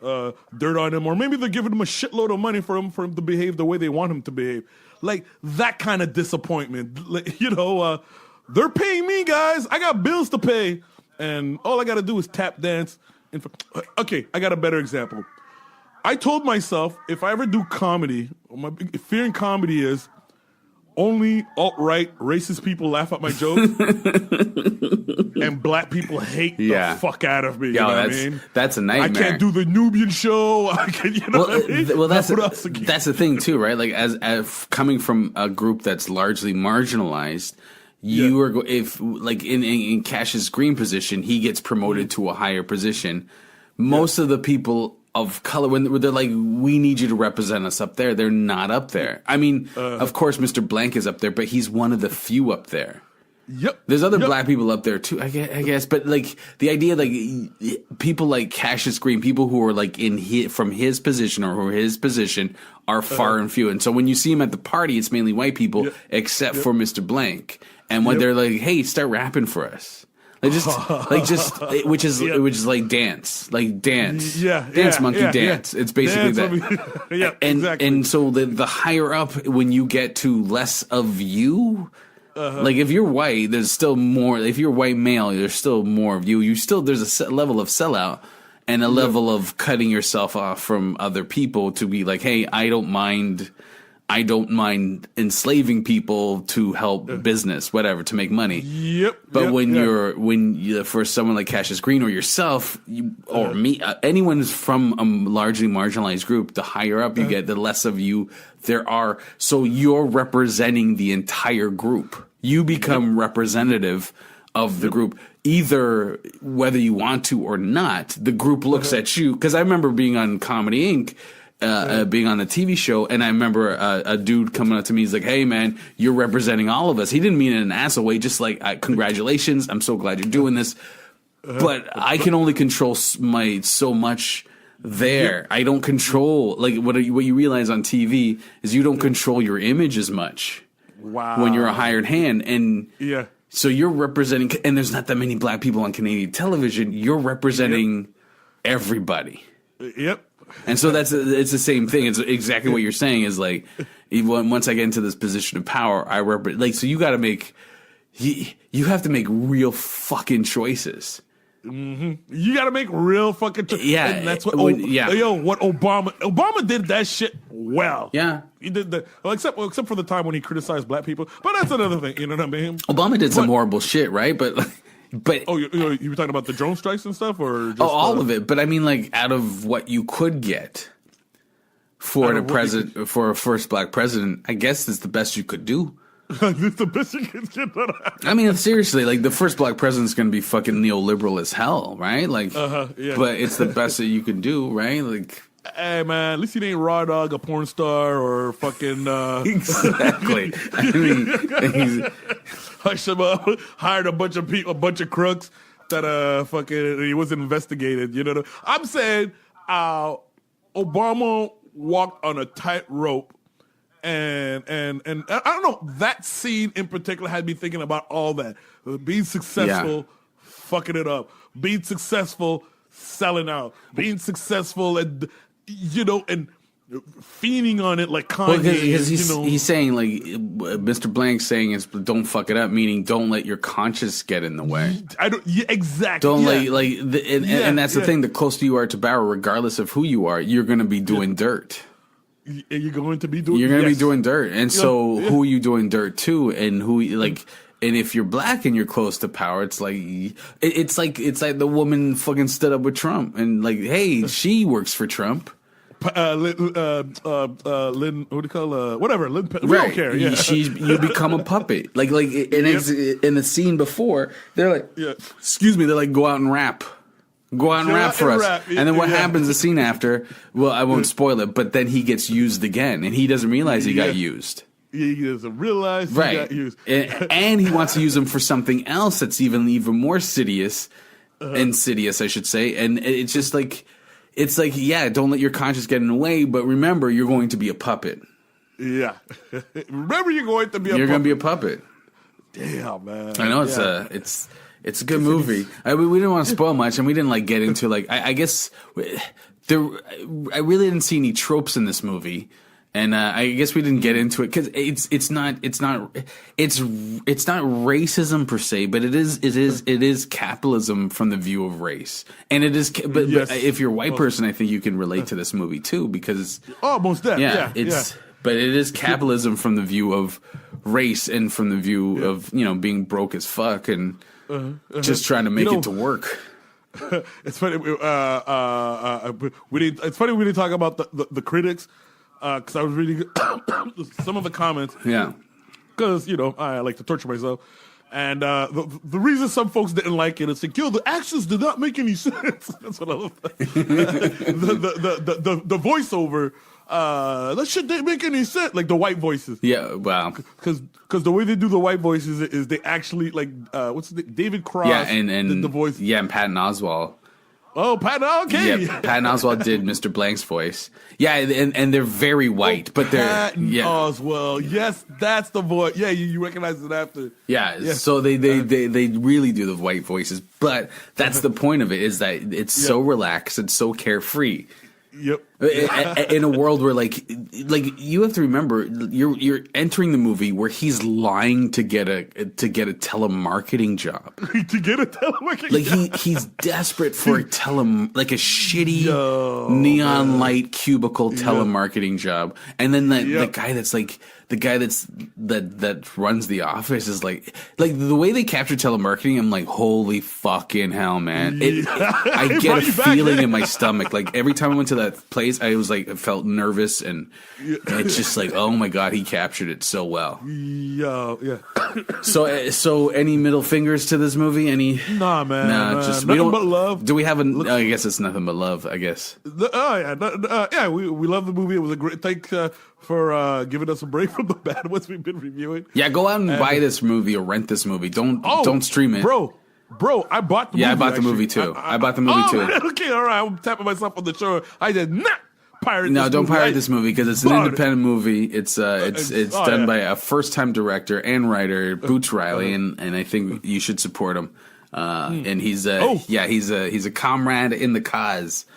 dirt on him, or maybe they're giving him a shitload of money for him to behave the way they want him to behave. Like that kind of disappointment. They're paying me, guys. I got bills to pay. And all I got to do is tap dance. Okay, I got a better example. I told myself if I ever do comedy, my big fear in comedy is only alt-right racist people laugh at my jokes and black people hate the fuck out of me. That's a nightmare. I can't do the Nubian show. What I mean? Well, that's the thing too, right? Like as coming from a group that's largely marginalized, you are if like in Cash's Green position, he gets promoted to a higher position. Most of the people of color, when they're like, we need you to represent us up there, they're not up there. I mean, of course, Mr. Blank is up there, but he's one of the few up there. Yep. There's other black people up there too, I guess. But like the idea, like people like Cassius Green, people who are like from his position or who are his position are far and few. And so when you see him at the party, it's mainly white people, except for Mr. Blank. And when they're like, "Hey, start rapping for us," which is like dance, dance monkey dance. It's basically that. Exactly. And so the higher up, when you get to less of you. Like if you're white, there's still more. If you're white male, there's still more of you. There's a level of sellout and a level of cutting yourself off from other people to be like, hey, I don't mind I don't mind enslaving people to help business, whatever, to make money. Yep. But when you for someone like Cassius Green or yourself, or me, anyone who's from a largely marginalized group, the higher up you get, the less of you there are. So you're representing the entire group. You become representative of the group, either whether you want to or not. The group looks at you. Because I remember being on Comedy Inc., being on the TV show, and I remember a dude coming up to me. He's like, "Hey, man, you're representing all of us." He didn't mean it in an asshole way, just like, "Congratulations, I'm so glad you're doing this." But I can only control so much there. I don't control, like, what you realize on TV is you don't control your image as much. Wow. When you're a hired hand, and so you're representing, and there's not that many black people on Canadian television. You're representing everybody. Yep. And so it's the same thing. It's exactly what you're saying is like, once I get into this position of power, I represent, like, so you got to make, you have to make real fucking choices. Mm-hmm. You got to make real fucking choices. Yeah. And that's what, what Obama did that shit well. Yeah. He did that, except for the time when he criticized black people. But that's another thing. You know what I mean? Obama did some horrible shit, right? But you were talking about the drone strikes and stuff, or just, all of it. But I mean, like, out of what you could get for for a first black president, I guess it's the best you could do. It's the best you could get. I mean, seriously, like, the first black president's going to be fucking neoliberal as hell, right? Like, but it's the best that you can do, right? Like, hey, man, at least he ain't Raw Dog, a porn star, or fucking exactly. I mean, hush him up, hired a bunch of people, a bunch of crooks that fucking he was investigated. You know, I'm saying Obama walked on a tightrope, and I don't know, that scene in particular had me thinking about all that, being successful, fucking it up, being successful, selling out, being successful, and fiending on it like Kanye. Because he's saying, like, Mr. Blank's saying is, don't fuck it up, meaning don't let your conscience get in the way. Exactly. Don't and that's the thing. The closer you are to power, regardless of who you are, you're going to be doing dirt. You're going to be doing. You're going to be doing dirt, and so who are you doing dirt to, and who like. And if you're black and you're close to power, it's like the woman fucking stood up with Trump and, like, hey, she works for Trump. Lynn, what do you call whatever? Lynn, we right. don't care. Yeah. You become a puppet. Like in the scene before, they're like, excuse me, they're like, go out and rap. Go out and rap for us. And then what happens the scene after? Well, I won't spoil it, but then he gets used again, and he doesn't realize he got used. He doesn't realize he got used. And he wants to use them for something else that's even more insidious, I should say. And it's just like, don't let your conscience get in the way, but remember, you're going to be a puppet. Yeah. Remember, you're going to be a puppet. You're going to be a puppet. Damn, man. I know it's a good movie. We didn't want to spoil much, and we didn't like get into, like, I guess I really didn't see any tropes in this movie. And I guess we didn't get into it because it's not racism per se, but it is capitalism from the view of race, and it is. But if you're a white person, I think you can relate to this movie too because almost that. But it is capitalism from the view of race and from the view of being broke as fuck and just trying to make it to work. It's funny. It's funny we didn't talk about the critics. Because I was reading some of the comments. Yeah. Because, I like to torture myself. And the reason some folks didn't like it is like, the actions did not make any sense. That's what I love. the voiceover, that shit didn't make any sense. Like the white voices. Yeah, wow. Because the way they do the white voices is they actually, like, what's the name? David Cross. Yeah, and the voice. Yeah, and Patton Oswalt. Oh, Patton, okay. Yeah, Patton Oswalt did Mr. Blank's voice. Yeah, and they're very white, but they're Oswalt. Yes, that's the voice. Yeah, you recognize it after. Yeah, so they really do the white voices, but that's the point of it is that it's so relaxed and so carefree. Yep. In a world where like you have to remember you're entering the movie where he's lying to get a telemarketing job. To get a telemarketing job. He's desperate for a shitty neon light cubicle telemarketing job. And then the guy that's like that runs the office is like the way they capture telemarketing, I'm like, holy fucking hell, man. I get a feeling in my stomach. Like every time I went to that place, I was like, I felt nervous, and it's just like, oh my God, he captured it so well. Yeah. So any middle fingers to this movie? Any? Nah, man. Nah, just nothing but love. Do we have I guess it's nothing but love, I guess. We love the movie. It was a great, thanks for giving us a break from the bad ones we've been reviewing. Yeah, go out and buy this movie or rent this movie. Don't stream it. Bro, I bought the movie. Yeah, I bought the movie too. I bought the movie too. Okay, all right. I'm tapping myself on the shoulder. I did not pirate this movie. No, don't pirate this movie because it's an independent movie. It's done by a first-time director and writer, Boots Riley, and I think you should support him. And he's a comrade in the cause.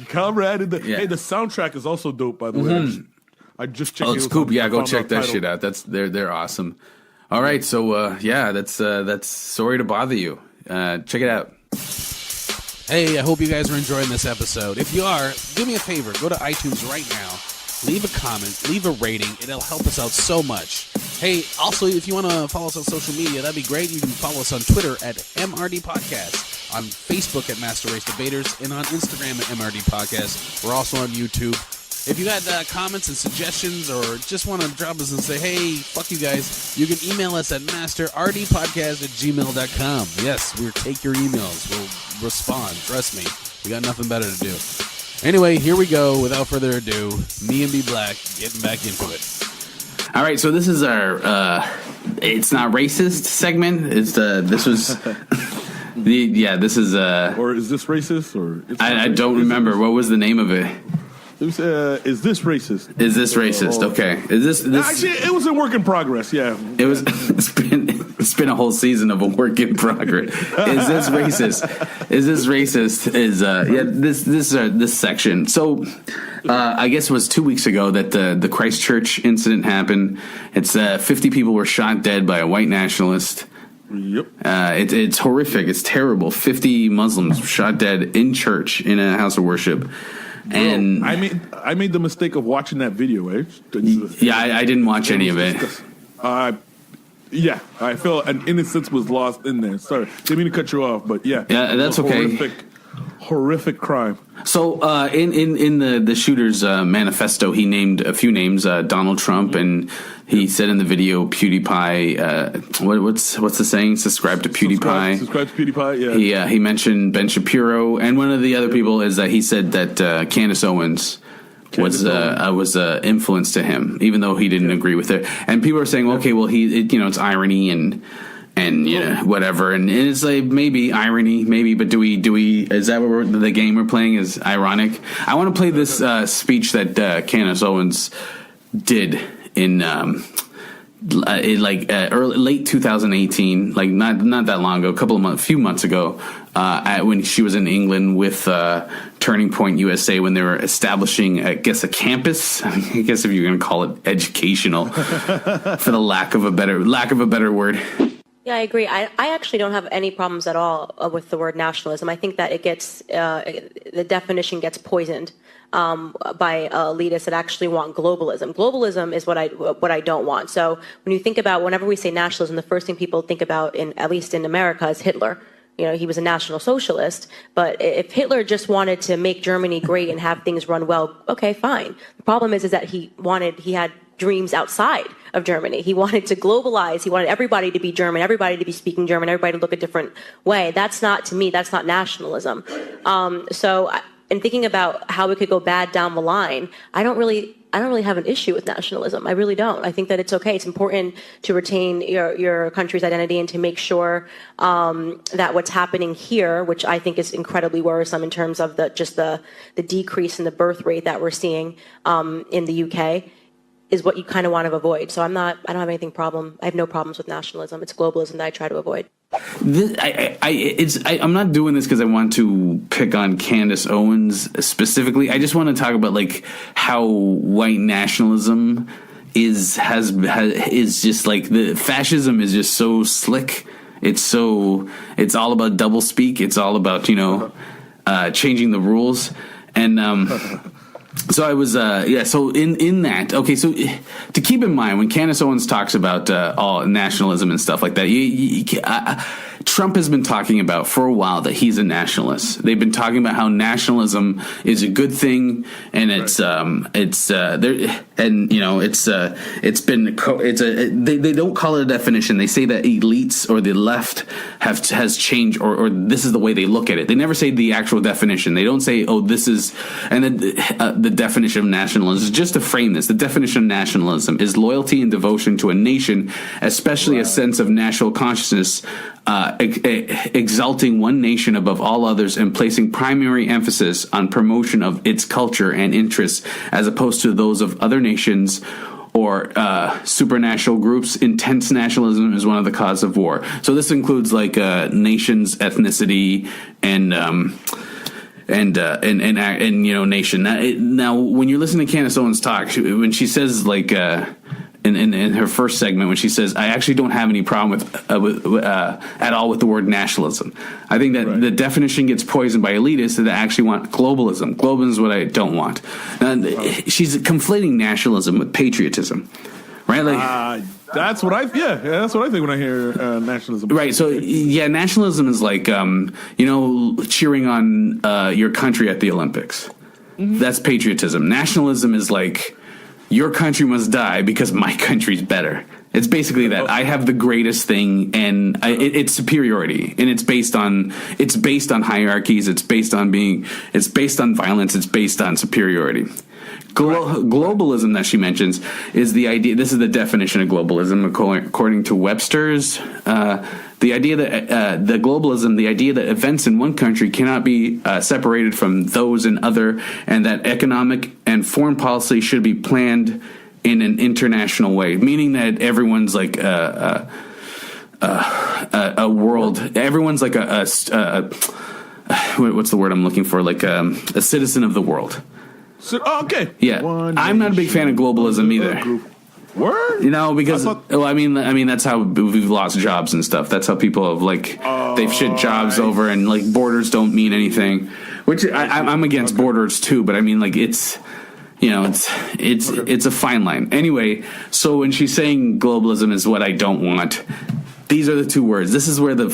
Comrade in the Hey, the soundtrack is also dope, by the way. I just checked. Oh, it's Scoop. Yeah, go check that shit out. They're awesome. All right, so that's Sorry to Bother You. Check it out. Hey, I hope you guys are enjoying this episode. If you are, do me a favor. Go to iTunes right now. Leave a comment. Leave a rating. It'll help us out so much. Hey, also, if you want to follow us on social media, that'd be great. You can follow us on Twitter at MRD Podcast, on Facebook at Master Race Debaters, and on Instagram at MRD Podcast. We're also on YouTube. If you got comments and suggestions or just want to drop us and say, hey, fuck you guys, you can email us at masterrdpodcast@gmail.com. Yes, we'll take your emails. We'll respond. Trust me. We got nothing better to do. Anyway, here we go. Without further ado, me and B Black getting back into it. All right, so this is our It's Not Racist segment. This was... this is... or is this racist? Or I don't remember. What was the name of it? It was, is this racist? Is this racist? Okay. Is this actually? It was a work in progress. Yeah. It was. It's been a whole season of a work in progress. Is this racist? Is this racist? This section. So, I guess it was 2 weeks ago that the Christchurch incident happened. It's 50 people were shot dead by a white nationalist. Yep. It's horrific. It's terrible. 50 Muslims shot dead in church in a house of worship. And I made the mistake of watching that video. I didn't watch any of it. I feel an innocence was lost in there. Sorry, didn't mean to cut you off, but that's okay. Horrific crime. So in the shooter's manifesto, he named a few names, Donald Trump, and he said in the video, PewDiePie. What's the saying? Subscribe to PewDiePie. Subscribe to PewDiePie. Yeah. He mentioned Ben Shapiro, and one of the other people is that he said that Candace Owens was influence to him, even though he didn't agree with it. And people are saying, okay, well, it's irony and whatever, and it's like maybe irony, but do we? Is that what the game we're playing is ironic? I want to play this speech that Candace Owens did in late 2018, like not that long ago, few months ago, when she was in England with Turning Point USA when they were establishing, I guess, a campus. I guess if you're going to call it educational, for the lack of a better word. Yeah, I agree. I actually don't have any problems at all with the word nationalism. I think that it gets the definition gets poisoned by elitists that actually want globalism. Globalism is what I don't want. So when you think about, whenever we say nationalism, the first thing people think about, at least in America, is Hitler. He was a National Socialist, but if Hitler just wanted to make Germany great and have things run well, okay, fine. The problem is that he had dreams outside of Germany. He wanted to globalize. He wanted everybody to be German, everybody to be speaking German, everybody to look a different way. That's not nationalism. So in thinking about how it could go bad down the line, I don't really have an issue with nationalism. I really don't. I think that it's okay. It's important to retain your country's identity and to make sure that what's happening here, which I think is incredibly worrisome in terms of the decrease in the birth rate that we're seeing in the UK, is what you kind of want to avoid. So I don't have anything problem. I have no problems with nationalism. It's globalism that I try to avoid. I'm not doing this because I want to pick on Candace Owens specifically. I just want to talk about like how white nationalism is just like the fascism is just so slick. It's all about doublespeak. It's all about changing the rules and. So I was, so in that, okay, so to keep in mind, when Candace Owens talks about all nationalism and stuff like that, Trump has been talking about for a while that he's a nationalist. They've been talking about how nationalism is a good thing, and they don't call it a definition. They say that elites or the left has changed, or this is the way they look at it. They never say the actual definition. They don't say, oh, this is, and then the definition of nationalism. Just to frame this, the definition of nationalism is loyalty and devotion to a nation, especially a sense of national consciousness, exalting one nation above all others and placing primary emphasis on promotion of its culture and interests as opposed to those of other nations or supranational groups. Intense nationalism is one of the causes of war. So this includes like nations, ethnicity, and nation. Now, when you're listening to Candace Owens talk, when she says like in her first segment, when she says, "I actually don't have any problem with at all with the word nationalism," I think that the definition gets poisoned by elitists that actually want globalism. Globalism is what I don't want. She's conflating nationalism with patriotism, right? Like. That's what I think when I hear nationalism. Right. So nationalism is like cheering on your country at the Olympics. Mm-hmm. That's patriotism. Nationalism is like your country must die because my country's better. It's basically that I have the greatest thing, and it's superiority, and it's based on hierarchies. It's based on violence. It's based on superiority. Globalism that she mentions is the idea. This is the definition of globalism according to Webster's. The idea that the idea that events in one country cannot be separated from those in other, and that economic and foreign policy should be planned in an international way, meaning that everyone's like a world. Everyone's like what's the word I'm looking for? Like a citizen of the world. So, okay. Yeah, I'm not a big fan of globalism either. Word? Because I mean that's how we've lost jobs and stuff. That's how people have they've shit jobs over, and like borders don't mean anything. Which I'm against borders too, but I mean like it's a fine line. Anyway, so when she's saying globalism is what I don't want, these are the two words. This is where the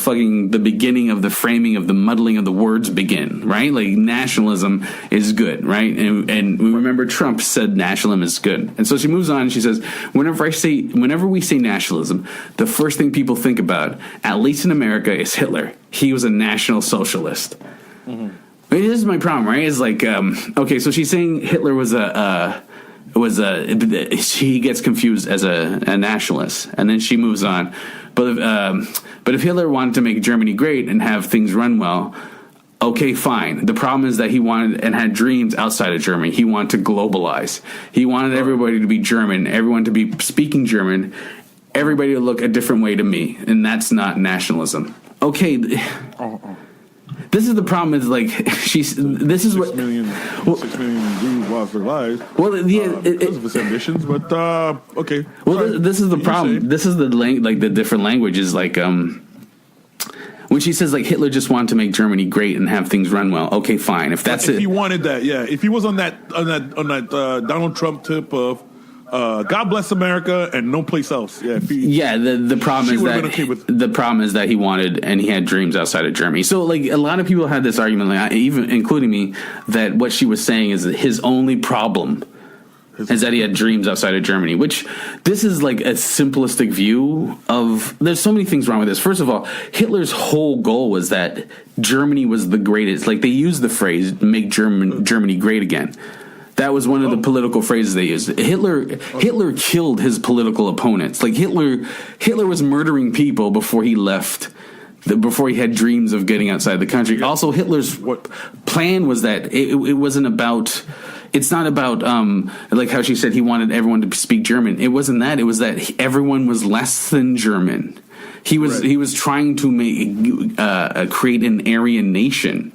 beginning of the framing of the muddling of the words begin, right? Like nationalism is good, right? And we remember Trump said nationalism is good. And so she moves on and she says, whenever we say nationalism, the first thing people think about, at least in America, is Hitler. He was a national socialist. Mm-hmm. This is my problem, right? It's like, okay, so she's saying Hitler he gets confused as a nationalist, and then she moves on. But if Hitler wanted to make Germany great and have things run well, okay, fine. The problem is that he wanted and had dreams outside of Germany. He wanted to globalize. He wanted everybody to be German, everyone to be speaking German, everybody to look a different way to me, and that's not nationalism. Okay. This is the problem. Is like this is 6 million Jews lost their lives. Well, because of his ambitions, but okay. Well, this is the problem. This is the the different languages. Like when she says like Hitler just wanted to make Germany great and have things run well. Okay, fine. If that's if he wanted that, yeah. If he was on that Donald Trump tip of. God bless America and no place else. Yeah, the problem is that he wanted and he had dreams outside of Germany. So like a lot of people had this argument, like even including me, that what she was saying is that his only problem is that he had dreams outside of Germany. Which this is like a simplistic view of. There's so many things wrong with this. First of all, Hitler's whole goal was that Germany was the greatest. Like they used the phrase "make Germany great again." That was one of the political phrases they used. Hitler killed his political opponents. Like Hitler was murdering people before he left, before he had dreams of getting outside the country. Also, Hitler's plan was that it wasn't about it's not about like how she said he wanted everyone to speak German. It wasn't that. It was that everyone was less than German. He was trying to create an Aryan nation.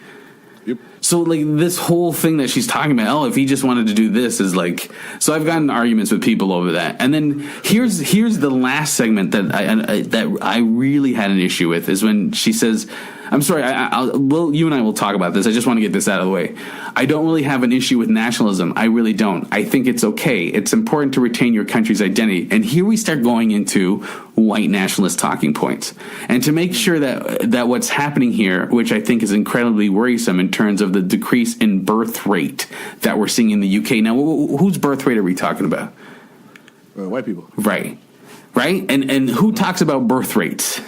Yep. So like this whole thing that she's talking about, oh, if he just wanted to do this is like, so I've gotten arguments with people over that. And then here's the last segment that I really had an issue with is when she says, I'm sorry, you and I will talk about this. I just want to get this out of the way. I don't really have an issue with nationalism. I really don't. I think it's okay. It's important to retain your country's identity. And here we start going into white nationalist talking points. And to make sure that what's happening here, which I think is incredibly worrisome in terms of the decrease in birth rate that we're seeing in the UK. Now, whose birth rate are we talking about? White people. Right. And who talks about birth rates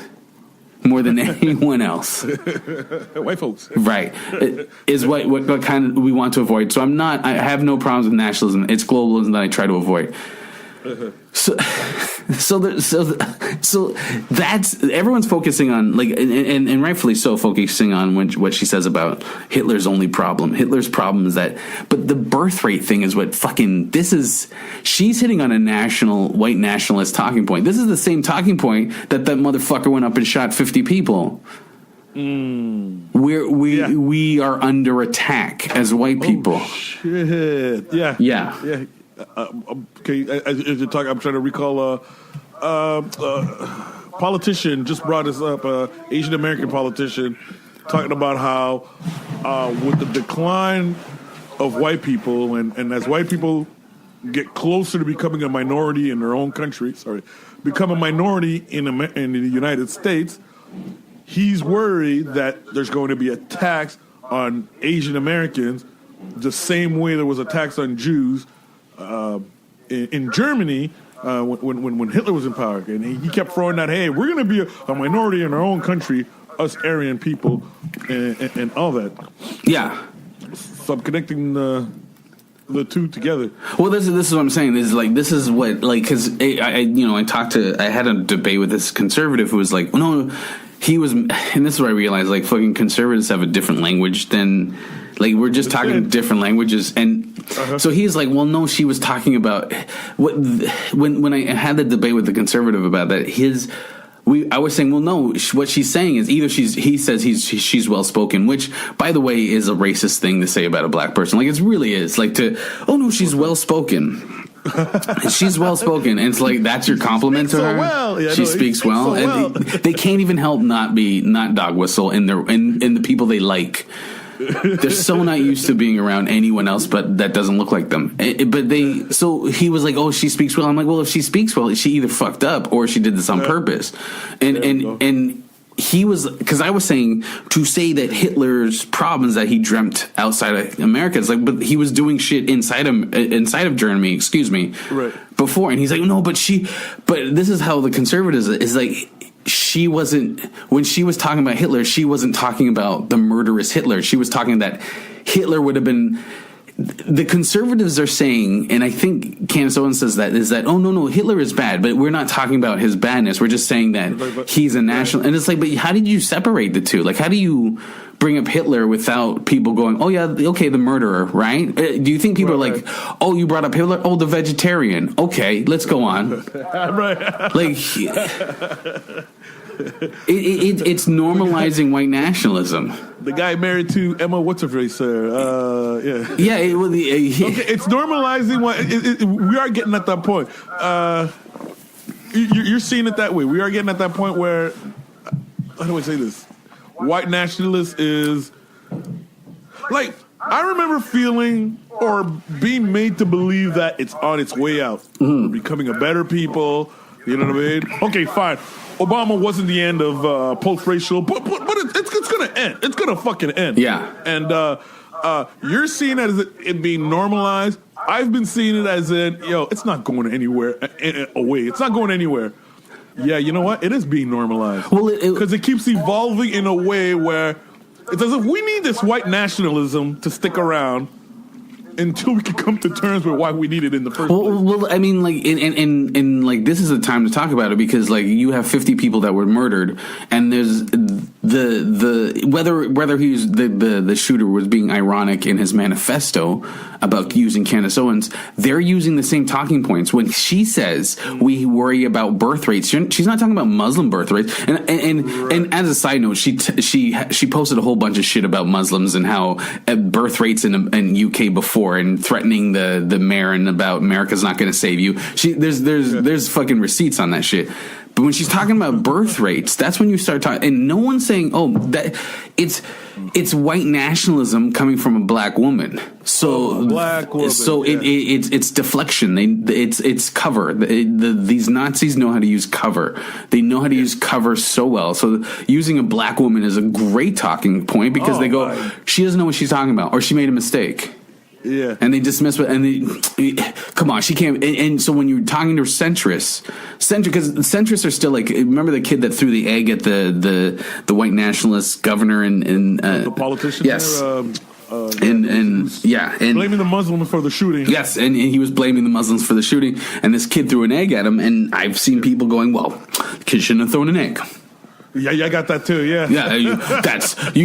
more than anyone else? White folks. Right. Is what kind of we want to avoid. So I have no problems with nationalism. It's globalism that I try to avoid. So that's everyone's focusing on, like, and rightfully so, focusing on what she says about Hitler's only problem. Hitler's problem is that, but the birth rate thing is what she's hitting on a white nationalist talking point. This is the same talking point that motherfucker went up and shot 50 people. We are under attack as white people. Shit. Yeah. Okay, as you're talking, I'm trying to recall politician just brought us up, Asian American politician, talking about how with the decline of white people and as white people get closer to becoming a minority in their own country, become a minority in the United States, he's worried that there's going to be attacks on Asian Americans the same way there was attacks on Jews in Germany when Hitler was in power, and he kept throwing that, hey, we're going to be a minority in our own country, us Aryan people, and all that. Yeah. So I'm connecting the two together. Well, this is what I'm saying. This is what, because I had a debate with this conservative who was like, no, he was, and this is where I realized, like, fucking conservatives have a different language than. Like, we're just talking different languages. And so he's like, well, no, she was talking about when I had the debate with the conservative about that, I was saying, well, no, what she's saying is either he says she's well-spoken, which, by the way, is a racist thing to say about a black person. Like, it really is. Like, she's well-spoken. She's well-spoken. And it's like, that's your compliment to her? Well. Yeah, she speaks well. And they can't even help not dog whistle in the people they like. They're so not used to being around anyone else but that doesn't look like them. So he was like, oh, she speaks well. I'm like, well, if she speaks well, she either fucked up or she did this on purpose. And he was, because I was saying, to say that Hitler's problems that he dreamt outside of America, it's like, but he was doing shit inside of Germany, before. And he's like, no, but this is how the conservatives is like, she wasn't, when she was talking about Hitler, she wasn't talking about the murderous Hitler. She was talking that Hitler would have been, the conservatives are saying, and I think Candace Owens says that, is that, oh, no, Hitler is bad, but we're not talking about his badness. We're just saying that he's a national, and it's like, but how did you separate the two? Like, how do you bring up Hitler without people going, oh yeah, okay, the murderer, right? Do you think people are like, oh, you brought up Hitler? Oh, the vegetarian. Okay, let's go on. Like, it's normalizing white nationalism. The guy married to Emma, what's her face, sir? Yeah. Okay, it's normalizing. We are getting at that point. You're seeing it that way. We are getting at that point where, how do I say this? White nationalist is like, I remember feeling or being made to believe that it's on its way out. We're becoming a better people. You know what I mean? Okay, fine. Obama wasn't the end of post-racial, but it's going to end. It's going to fucking end. Yeah. And you're seeing it as it being normalized. I've been seeing it as it's not going anywhere away. It's not going anywhere. Yeah, you know what? It is being normalized. Well, because it keeps evolving in a way where it's as if we need this white nationalism to stick around until we can come to terms with why we need it in the first place. Well, I mean, like, and like, this is the time to talk about it because, like, you have 50 people that were murdered, and there's the whether he was the shooter was being ironic in his manifesto about using Candace Owens, they're using the same talking points when she says we worry about birth rates. She's not talking about Muslim birth rates, and as a side note, she posted a whole bunch of shit about Muslims and how birth rates in UK before. And threatening the mayor and about America's not going to save you. There's fucking receipts on that shit. But when she's talking about birth rates, that's when you start talking. And no one's saying, "Oh, that it's white nationalism coming from a black woman." So it's deflection. It's cover. These Nazis know how to use cover. They know how to use cover so well. So using a black woman is a great talking point because they go, "She doesn't know what she's talking about," or "She made a mistake." Yeah, and they dismiss it, and they come on, she can't. And so when you're talking to centrists, because centrists are still like, remember the kid that threw the egg at the white nationalist governor and the politician, yes, and blaming the Muslims for the shooting. Yes, and he was blaming the Muslims for the shooting, and this kid threw an egg at him, and I've seen people going, "Well, the kid shouldn't have thrown an egg." Yeah, I got that too. Yeah, you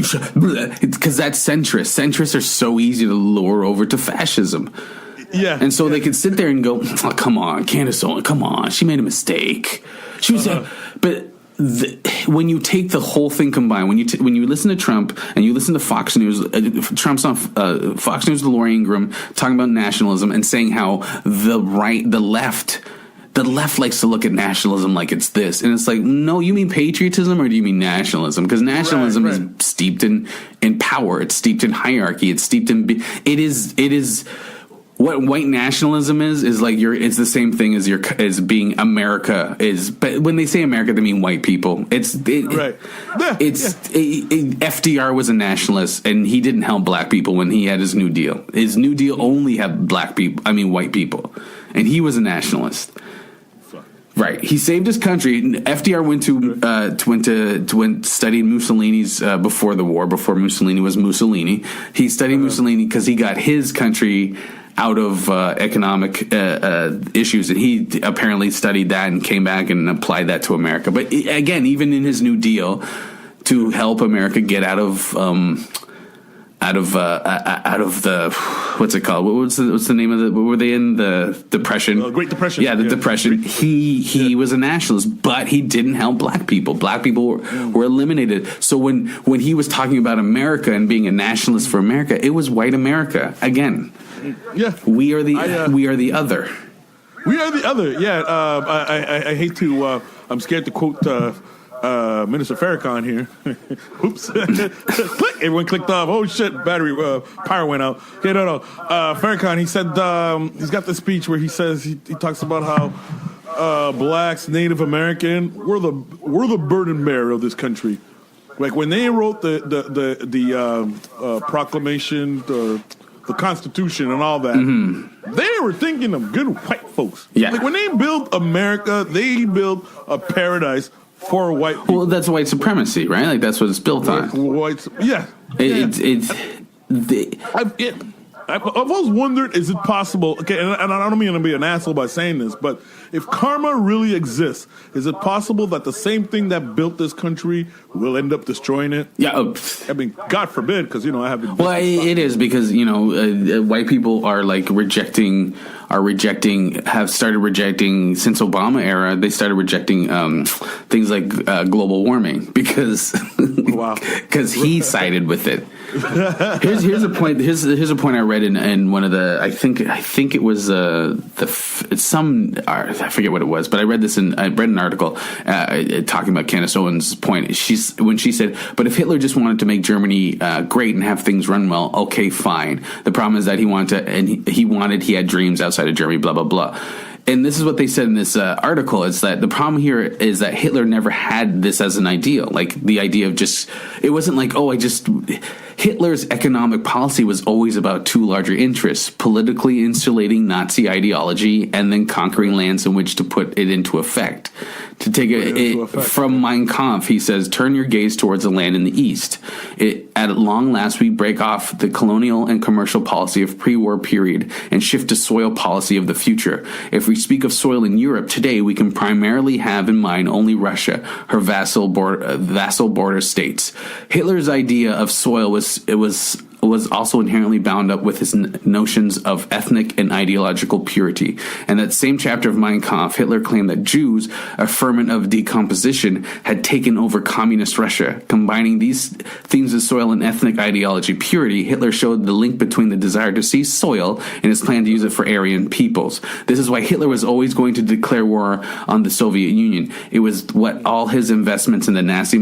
should, because that's centrist. Centrists are so easy to lure over to fascism. Yeah, and so they could sit there and go, "Oh, come on, Candace Owens, come on, she made a mistake." She was, but when you take the whole thing combined, when you listen to Trump and you listen to Fox News, Trump's on Fox News with Laura Ingraham talking about nationalism and saying how the left likes to look at nationalism like it's this. And it's like, no, you mean patriotism or do you mean nationalism? Because nationalism is steeped in power. It's steeped in hierarchy. It's steeped in... It is what white nationalism is like it's the same thing as being America is. But when they say America, they mean white people. FDR was a nationalist, and he didn't help black people when he had his New Deal. His New Deal only had white people. And he was a nationalist. Right, he saved his country. FDR went to study Mussolini's before the war. Before Mussolini was Mussolini, he studied Mussolini because he got his country out of economic issues, and he apparently studied that and came back and applied that to America. But again, even in his New Deal, to help America get out of the what's it called? What's the name of what were they in? The Depression? Great Depression. Yeah, the Depression. He was a nationalist, but he didn't help black people. Black people were eliminated. So when he was talking about America and being a nationalist for America, it was white America again. Yeah, we are the other. We are the other. Yeah, I hate to. I'm scared to quote. Minister Farrakhan here. Oops. Click. Everyone clicked off. Oh shit, battery power went out. Okay, no. Farrakhan, he said he's got this speech where he says he talks about how blacks, Native American, we're the burden bearer of this country. Like when they wrote the proclamation, the Constitution and all that, they were thinking of good white folks. Yeah. Like when they built America, they built a paradise for white people. Well, that's white supremacy, right? Like that's what it's built on. I've always wondered, is it possible? Okay, and I don't mean to be an asshole by saying this, but if karma really exists, is it possible that the same thing that built this country will end up destroying it? Yeah, I mean, God forbid, because I haven't. Well, it is because white people are like have started rejecting since Obama era. They started rejecting things like global warming because he sided with it. Here's a point. Here's a point I read in one of the. I think it was I forget what it was, but I read an article talking about Candace Owens' point. When she said, "But if Hitler just wanted to make Germany great and have things run well, okay, fine. The problem is that he had dreams outside of Germany, blah blah blah." And this is what they said in this article. It's that the problem here is that Hitler never had this as an ideal. Like the idea of it wasn't like, Hitler's economic policy was always about two larger interests: politically insulating Nazi ideology and then conquering lands in which to put it into effect. To take from Mein Kampf, he says, turn your gaze towards the land in the east. At long last, we break off the colonial and commercial policy of pre-war period and shift to soil policy of the future. If we speak of soil in Europe today, we can primarily have in mind only Russia, her vassal border states. Hitler's idea of soil was also inherently bound up with his notions of ethnic and ideological purity. And that same chapter of Mein Kampf, Hitler claimed that Jews, a ferment of decomposition, had taken over communist Russia. Combining these themes of soil and ethnic ideology purity, Hitler showed the link between the desire to seize soil and his plan to use it for Aryan peoples. This is why Hitler was always going to declare war on the Soviet Union. It was what all his investments in the Nazi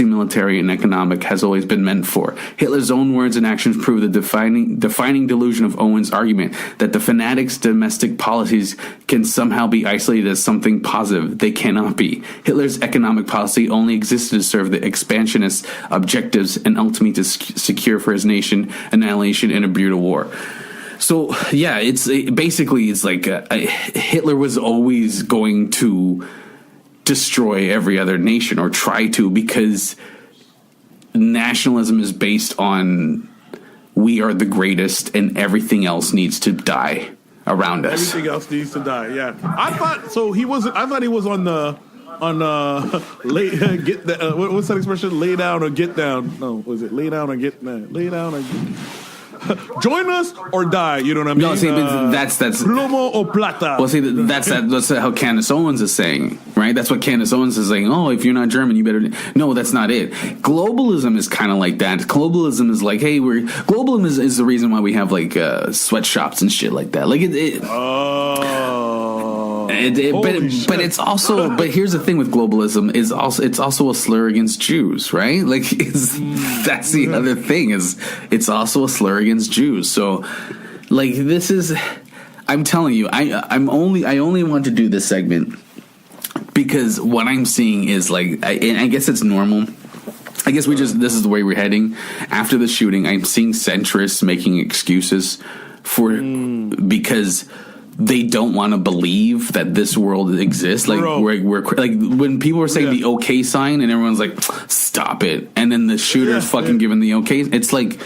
military and economic has always been meant for. Hitler's own words and actions prove the defining delusion of Owens' argument that the fanatics' domestic policies can somehow be isolated as something positive. They cannot be. Hitler's economic policy only existed to serve the expansionist objectives and ultimately to secure for his nation annihilation in a brutal war. So, yeah, it's like Hitler was always going to destroy every other nation, or try to, because nationalism is based on we are the greatest and everything else needs to die around us. Everything else needs to die. Yeah, I thought he was on what's that expression? Lay down or get down? No, was it lay down or get down? Lay down or get. Join us or die. You know what I mean? No, see, that's plomo o plata. Well, see, that's how Candace Owens is saying, right? That's what Candace Owens is saying. Oh, if you're not German, you better. No, that's not it. Globalism is kind of like that. Globalism is like, hey, globalism is the reason why we have like sweatshops and shit like that. Like but it's also. But here's the thing with globalism is it's also a slur against Jews, right? Like that's the other thing is it's also a slur against Jews. So, like this is, I'm telling you, I only want to do this segment because what I'm seeing is like, I guess it's normal. I guess this is the way we're heading after the shooting. I'm seeing centrists making excuses because they don't want to believe that this world exists. Like we're like when people are saying the okay sign and everyone's like, stop it. And then the shooter's giving the okay. It's like,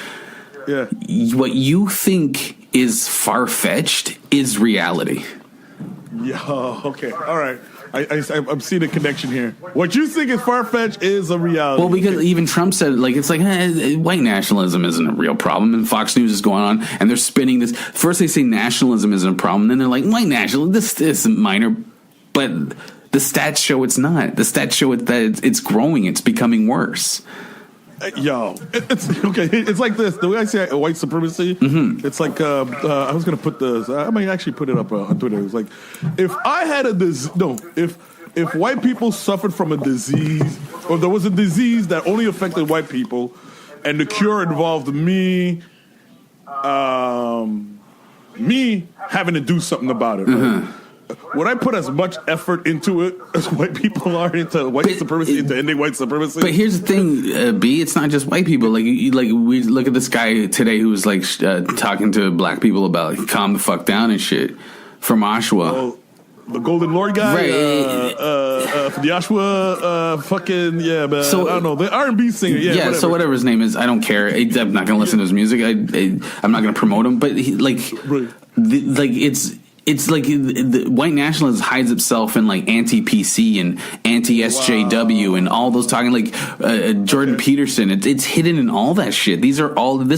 what you think is far-fetched is reality. Yeah. Okay. All right. I'm seeing a connection here. What you think is far-fetched is a reality. Well, because even Trump said, like, it's like, white nationalism isn't a real problem, and Fox News is going on, and they're spinning this. First they say nationalism isn't a problem, then they're like, white nationalism, this isn't minor, but the stats show it's not. The stats show that it's growing, it's becoming worse. It's okay. It's like this. The way I say white supremacy, it's like I was gonna put this. I might actually put it up on Twitter. It's like if I had if white people suffered from a disease, or there was a disease that only affected white people, and the cure involved me having to do something about it. Right? Would I put as much effort into it as white people are into white supremacy, into ending white supremacy? But here's the thing, B, it's not just white people. Like we look at this guy today who was like talking to black people about like, calm the fuck down and shit from Oshawa. Oh, the Golden Lord guy, right? For the Oshawa, man. So, I don't know, the R&B singer, whatever. So whatever his name is, I don't care. I'm not gonna listen to his music. I'm not gonna promote him. But it's like the white nationalism hides itself in like anti-PC and anti-SJW and all those talking like Jordan Peterson. It's hidden in all that shit. This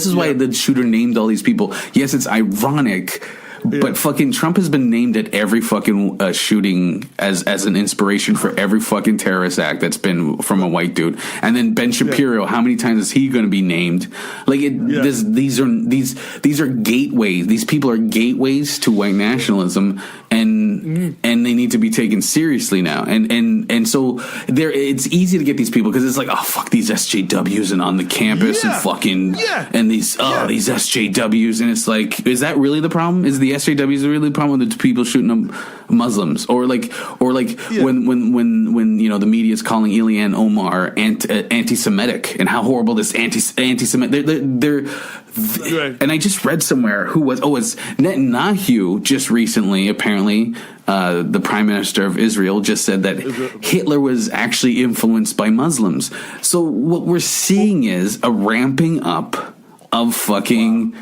is why the shooter named all these people. Yes, it's ironic. But fucking Trump has been named at every fucking shooting as an inspiration for every fucking terrorist act that's been from a white dude. And then Ben Shapiro, how many times is he going to be named? Like these are gateways. These people are gateways to white nationalism, and they need to be taken seriously now. And so it's easy to get these people because it's like, oh fuck these SJWs and on the campus and fucking and these these SJWs, and it's like, is that really the problem? Is the SJWs really the problem with the people shooting them Muslims, or like when the media is calling Ilhan Omar anti-Semitic, and how horrible this anti-Semitic. They're right. And I just read somewhere it's Netanyahu just recently, apparently, the Prime Minister of Israel just said that Hitler was actually influenced by Muslims. So what we're seeing is a ramping up of fucking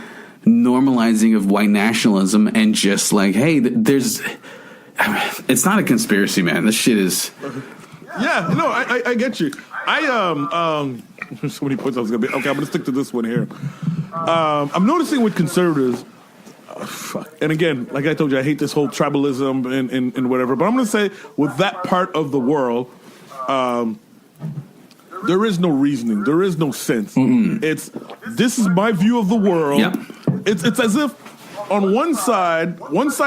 normalizing of white nationalism, and just like, hey, it's not a conspiracy, man. This shit is. Yeah, no, I get you. There's so many points I was gonna be. Okay, I'm gonna stick to this one here. I'm noticing with conservatives, and again, like I told you, I hate this whole tribalism and whatever. But I'm gonna say with that part of the world, there is no reasoning. There is no sense. Mm-hmm. This is my view of the world. Yep. It's as if on one side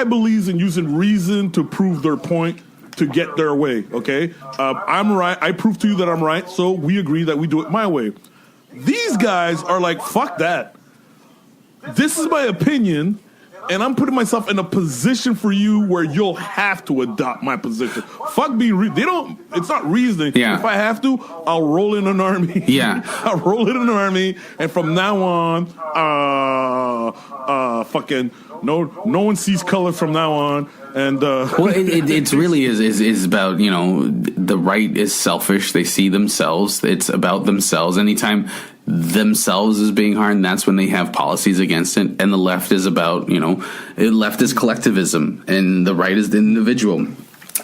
believes in using reason to prove their point, to get their way. Okay, I'm right. I prove to you that I'm right. So we agree that we do it my way. These guys are like, fuck that. This is my opinion, and I'm putting myself in a position for you where you'll have to adopt my position. Fuck being they don't. It's not reasoning. Yeah. If I have to, I'll roll in an army. Yeah. I'll roll in an army, and from now on, fucking no one sees color from now on. And well, it really is about, the right is selfish. They see themselves. It's about themselves. Anytime themselves is being harmed, that's when they have policies against it. And the left is about, left is collectivism, and the right is the individual.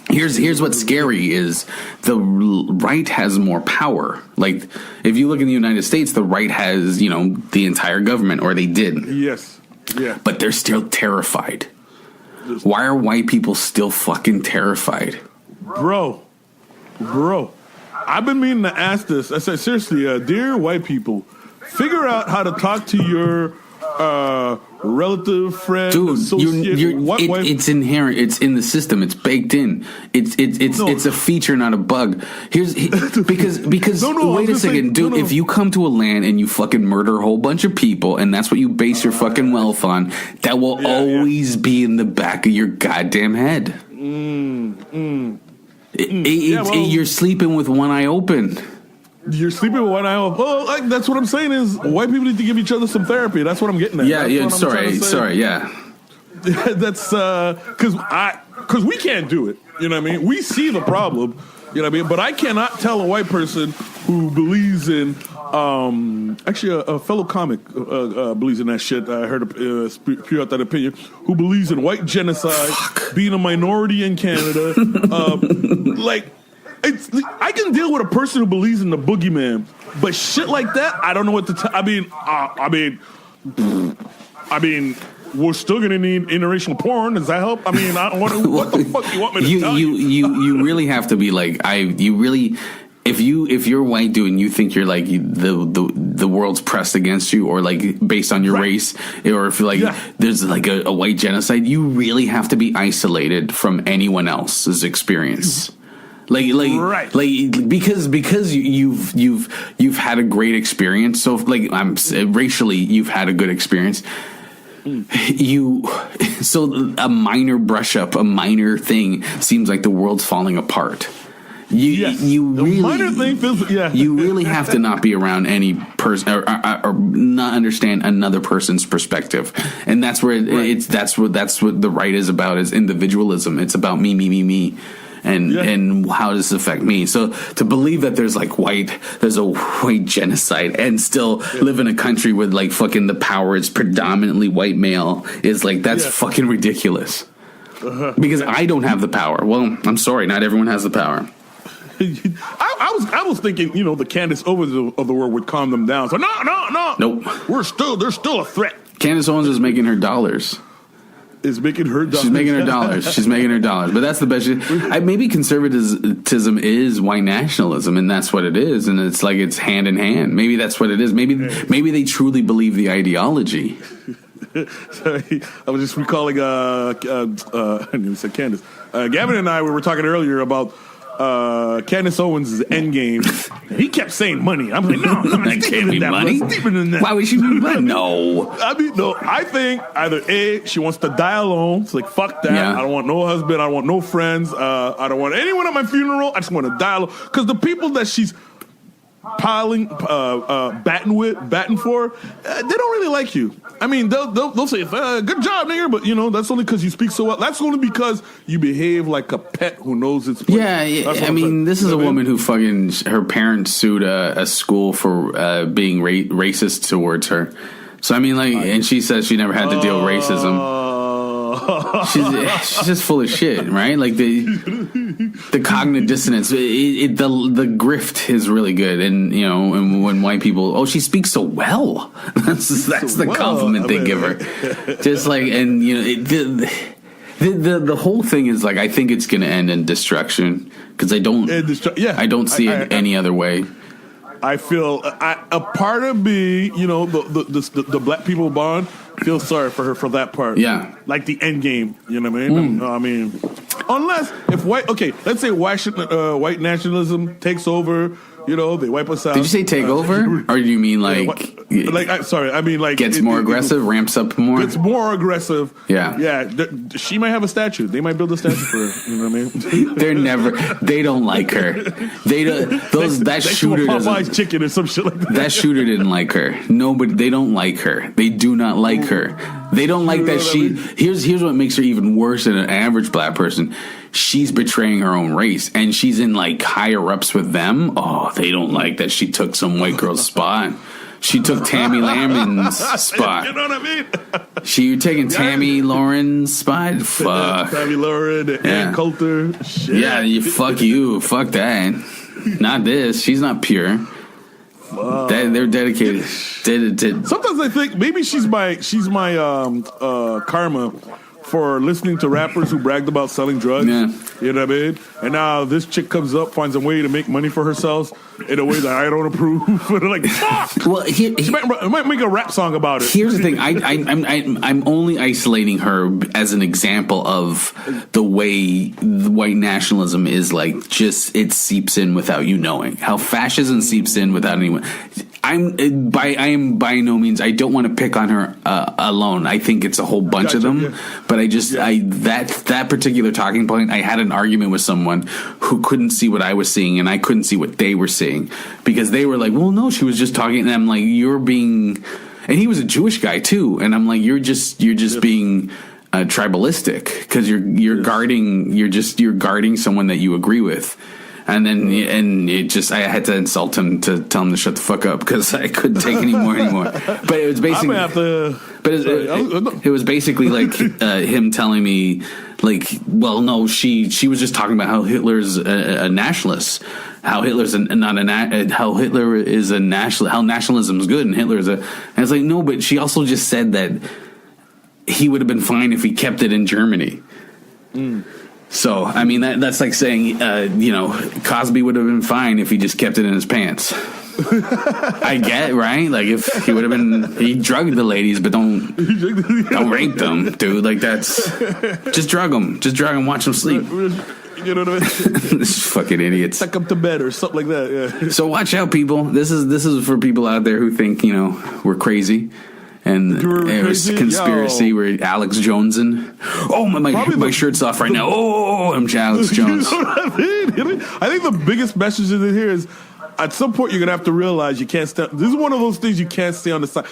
Here's what's scary is the right has more power. Like, if you look in the United States, the right has, the entire government, or they did. Yes. Yeah. But they're still terrified. Why are white people still fucking terrified? Bro, I've been meaning to ask this. I said, seriously, dear white people, figure out how to talk to your relative, friend, associate. It's inherent. It's in the system. It's baked in. It's a feature, not a bug. Because wait a second, dude. If you come to a land and you fucking murder a whole bunch of people, and that's what you base your fucking wealth on, that will always be in the back of your goddamn head. You're sleeping with one eye open. You're sleeping with one eye open. Well, that's what I'm saying is white people need to give each other some therapy. That's what I'm getting at. Yeah. Sorry. Yeah. That's because we can't do it. You know what I mean? We see the problem. You know what I mean? But I cannot tell a white person who believes in. Actually, a fellow comic believes in that shit. I heard spew out that opinion. Who believes in white genocide, being a minority in Canada? I can deal with a person who believes in the boogeyman, but shit like that, I don't know what to tell. I mean, we're still gonna need interracial porn. Does that help? I mean, I don't want to. What the fuck you want me to tell you? You really have to be like If you're white dude and you think you're like the world's pressed against you, or like based on your race, or if there's like a white genocide, you really have to be isolated from anyone else's experience. Because you've had a great experience. So racially, you've had a good experience. So a minor brush up, a minor thing seems like the world's falling apart. You really have to not be around any person or not understand another person's perspective, and that's where that's what the right is about, is individualism. It's about me, and how does this affect me? So to believe that there's a white genocide and still live in a country with like fucking the power is predominantly white male is like that's fucking ridiculous. Because I don't have the power. Well, I'm sorry, not everyone has the power. I was thinking, the Candace Owens of the world would calm them down. So no. Nope. There's still a threat. Candace Owens is making her dollars. She's making her dollars. She's making her dollars. But that's the best. Maybe conservatism is white nationalism, and that's what it is. And it's like it's hand in hand. Maybe that's what it is. Maybe they truly believe the ideology. Sorry, I was just recalling. I didn't even say Candace. Gavin and I, we were talking earlier about Candace Owens' Endgame. He kept saying money. I'm like, no, that can't be money. Deeper than that. Why would she be money? No. I think either A, she wants to die alone. It's like, fuck that. Yeah. I don't want no husband. I don't want no friends. I don't want anyone at my funeral. I just want to die alone. Because the people that she's batting for, they don't really like you. I mean, they'll say, good job, nigga, but, that's only because you speak so well. That's only because you behave like a pet who knows its place. Yeah, I mean, this is a woman who her parents sued a school for being racist towards her. So, I mean, and she says she never had to deal with racism. She's just full of shit, right? Like the cognitive dissonance, the grift is really good, and and when white people, she speaks so well. That's the compliment they give her. Just like, and the whole thing is like, I think it's going to end in destruction because I don't see it any other way. I feel a part of me, the black people bond, feel sorry for her for that part. Yeah, like the end game. You know what I mean? I mean, unless if let's say white nationalism takes over. They wipe us out. Did you say take over, or do you mean gets more aggressive, ramps up more? Gets more aggressive. Yeah, yeah. She might have a statue. They might build a statue for her. You know what I mean? They don't like her. That shooter doesn't. Chicken or some shit like that. That shooter didn't like her. Nobody. They don't like her. They do not like her. They don't like that she. Here's what makes her even worse than an average black person. She's betraying her own race, and she's in higher ups with them. Oh, they don't like that she took some white girl's spot. She took Tammy Lauren's spot. You know what I mean? You're taking Tammy Lauren's spot? Fuck. Tammy Lauren, Ann Coulter. Shit. Yeah, fuck you. Fuck that. Not this. She's not pure. They're dedicated. Sometimes I think maybe she's my karma for listening to rappers who bragged about selling drugs. Yeah. You know what I mean? And now this chick comes up, finds a way to make money for herself in a way that I don't approve. Like, fuck! Well, she might make a rap song about it. Here's the thing. I'm only isolating her as an example of the way the white nationalism is it seeps in without you knowing. How fascism seeps in without anyone. I am by no means. I don't want to pick on her alone. I think it's a whole bunch of them. Yeah. But that particular talking point, I had an argument with someone who couldn't see what I was seeing, and I couldn't see what they were seeing because they were like, "Well, no, she was just talking." And I'm like, "You're being," and he was a Jewish guy too, and I'm like, "You're just being." Tribalistic because you're guarding someone that you agree with. And then, I had to insult him to tell him to shut the fuck up because I couldn't take anymore. But it was basically, it was basically like him telling me, well, no, she was just talking about how Hitler's a nationalist, how Hitler's how Hitler is a nationalist, how nationalism is good, and Hitler's and it's like, no, but she also just said that he would have been fine if he kept it in Germany. So, I mean, that's like saying, Cosby would have been fine if he just kept it in his pants. I get, right? Like, if he would have been, he drugged the ladies, but don't rape them, dude. Like, just drug them. Just drug them, watch them sleep. You know what I mean? This fucking idiots. Tuck them to bed or something like that, yeah. So watch out, people. This is for people out there who think, we're crazy. And it was conspiracy where Alex Jonesin. Oh, my shirt's off right now. Oh, I'm Alex Jones. You know what I mean? I think the biggest message in here is at some point you're going to have to realize you can't stay. This is one of those things you can't stay on the side.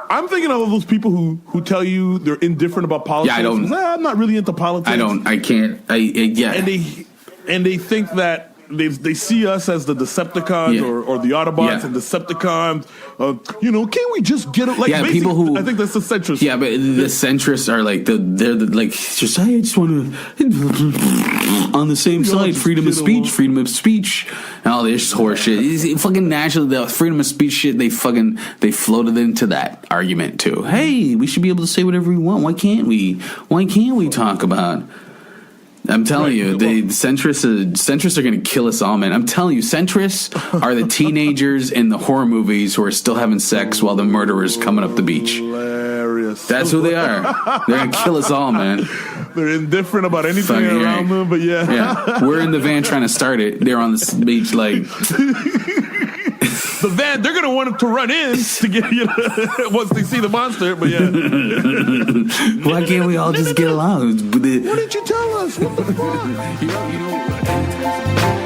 I'm thinking of those people who tell you they're indifferent about politics. Yeah, I'm not really into politics. I can't. Yeah. And they think that they see us as the Decepticons or the Autobots and Decepticons. Can't we just get it? Like, people who I think that's the centrists. Yeah, but the centrists are like they're I just want to on the same side, freedom of speech, and all this horseshit. Fucking national, the freedom of speech shit. They floated into that argument too. Hey, we should be able to say whatever we want. Why can't we? Why can't we talk about? I'm telling you, the centrists are going to kill us all, man. I'm telling you, centrists are the teenagers in the horror movies who are still having sex while the murderer's coming up the beach. Hilarious. nationalists. That's who they are. They're gonna kill us all, man. They're indifferent about anything Fucking around them, but yeah. We're in the van trying to start it. They're on the beach like the van. They're gonna want to run in to get once they see the monster. But yeah, why can't we all just get along? What did you tell us? What the fuck? You know.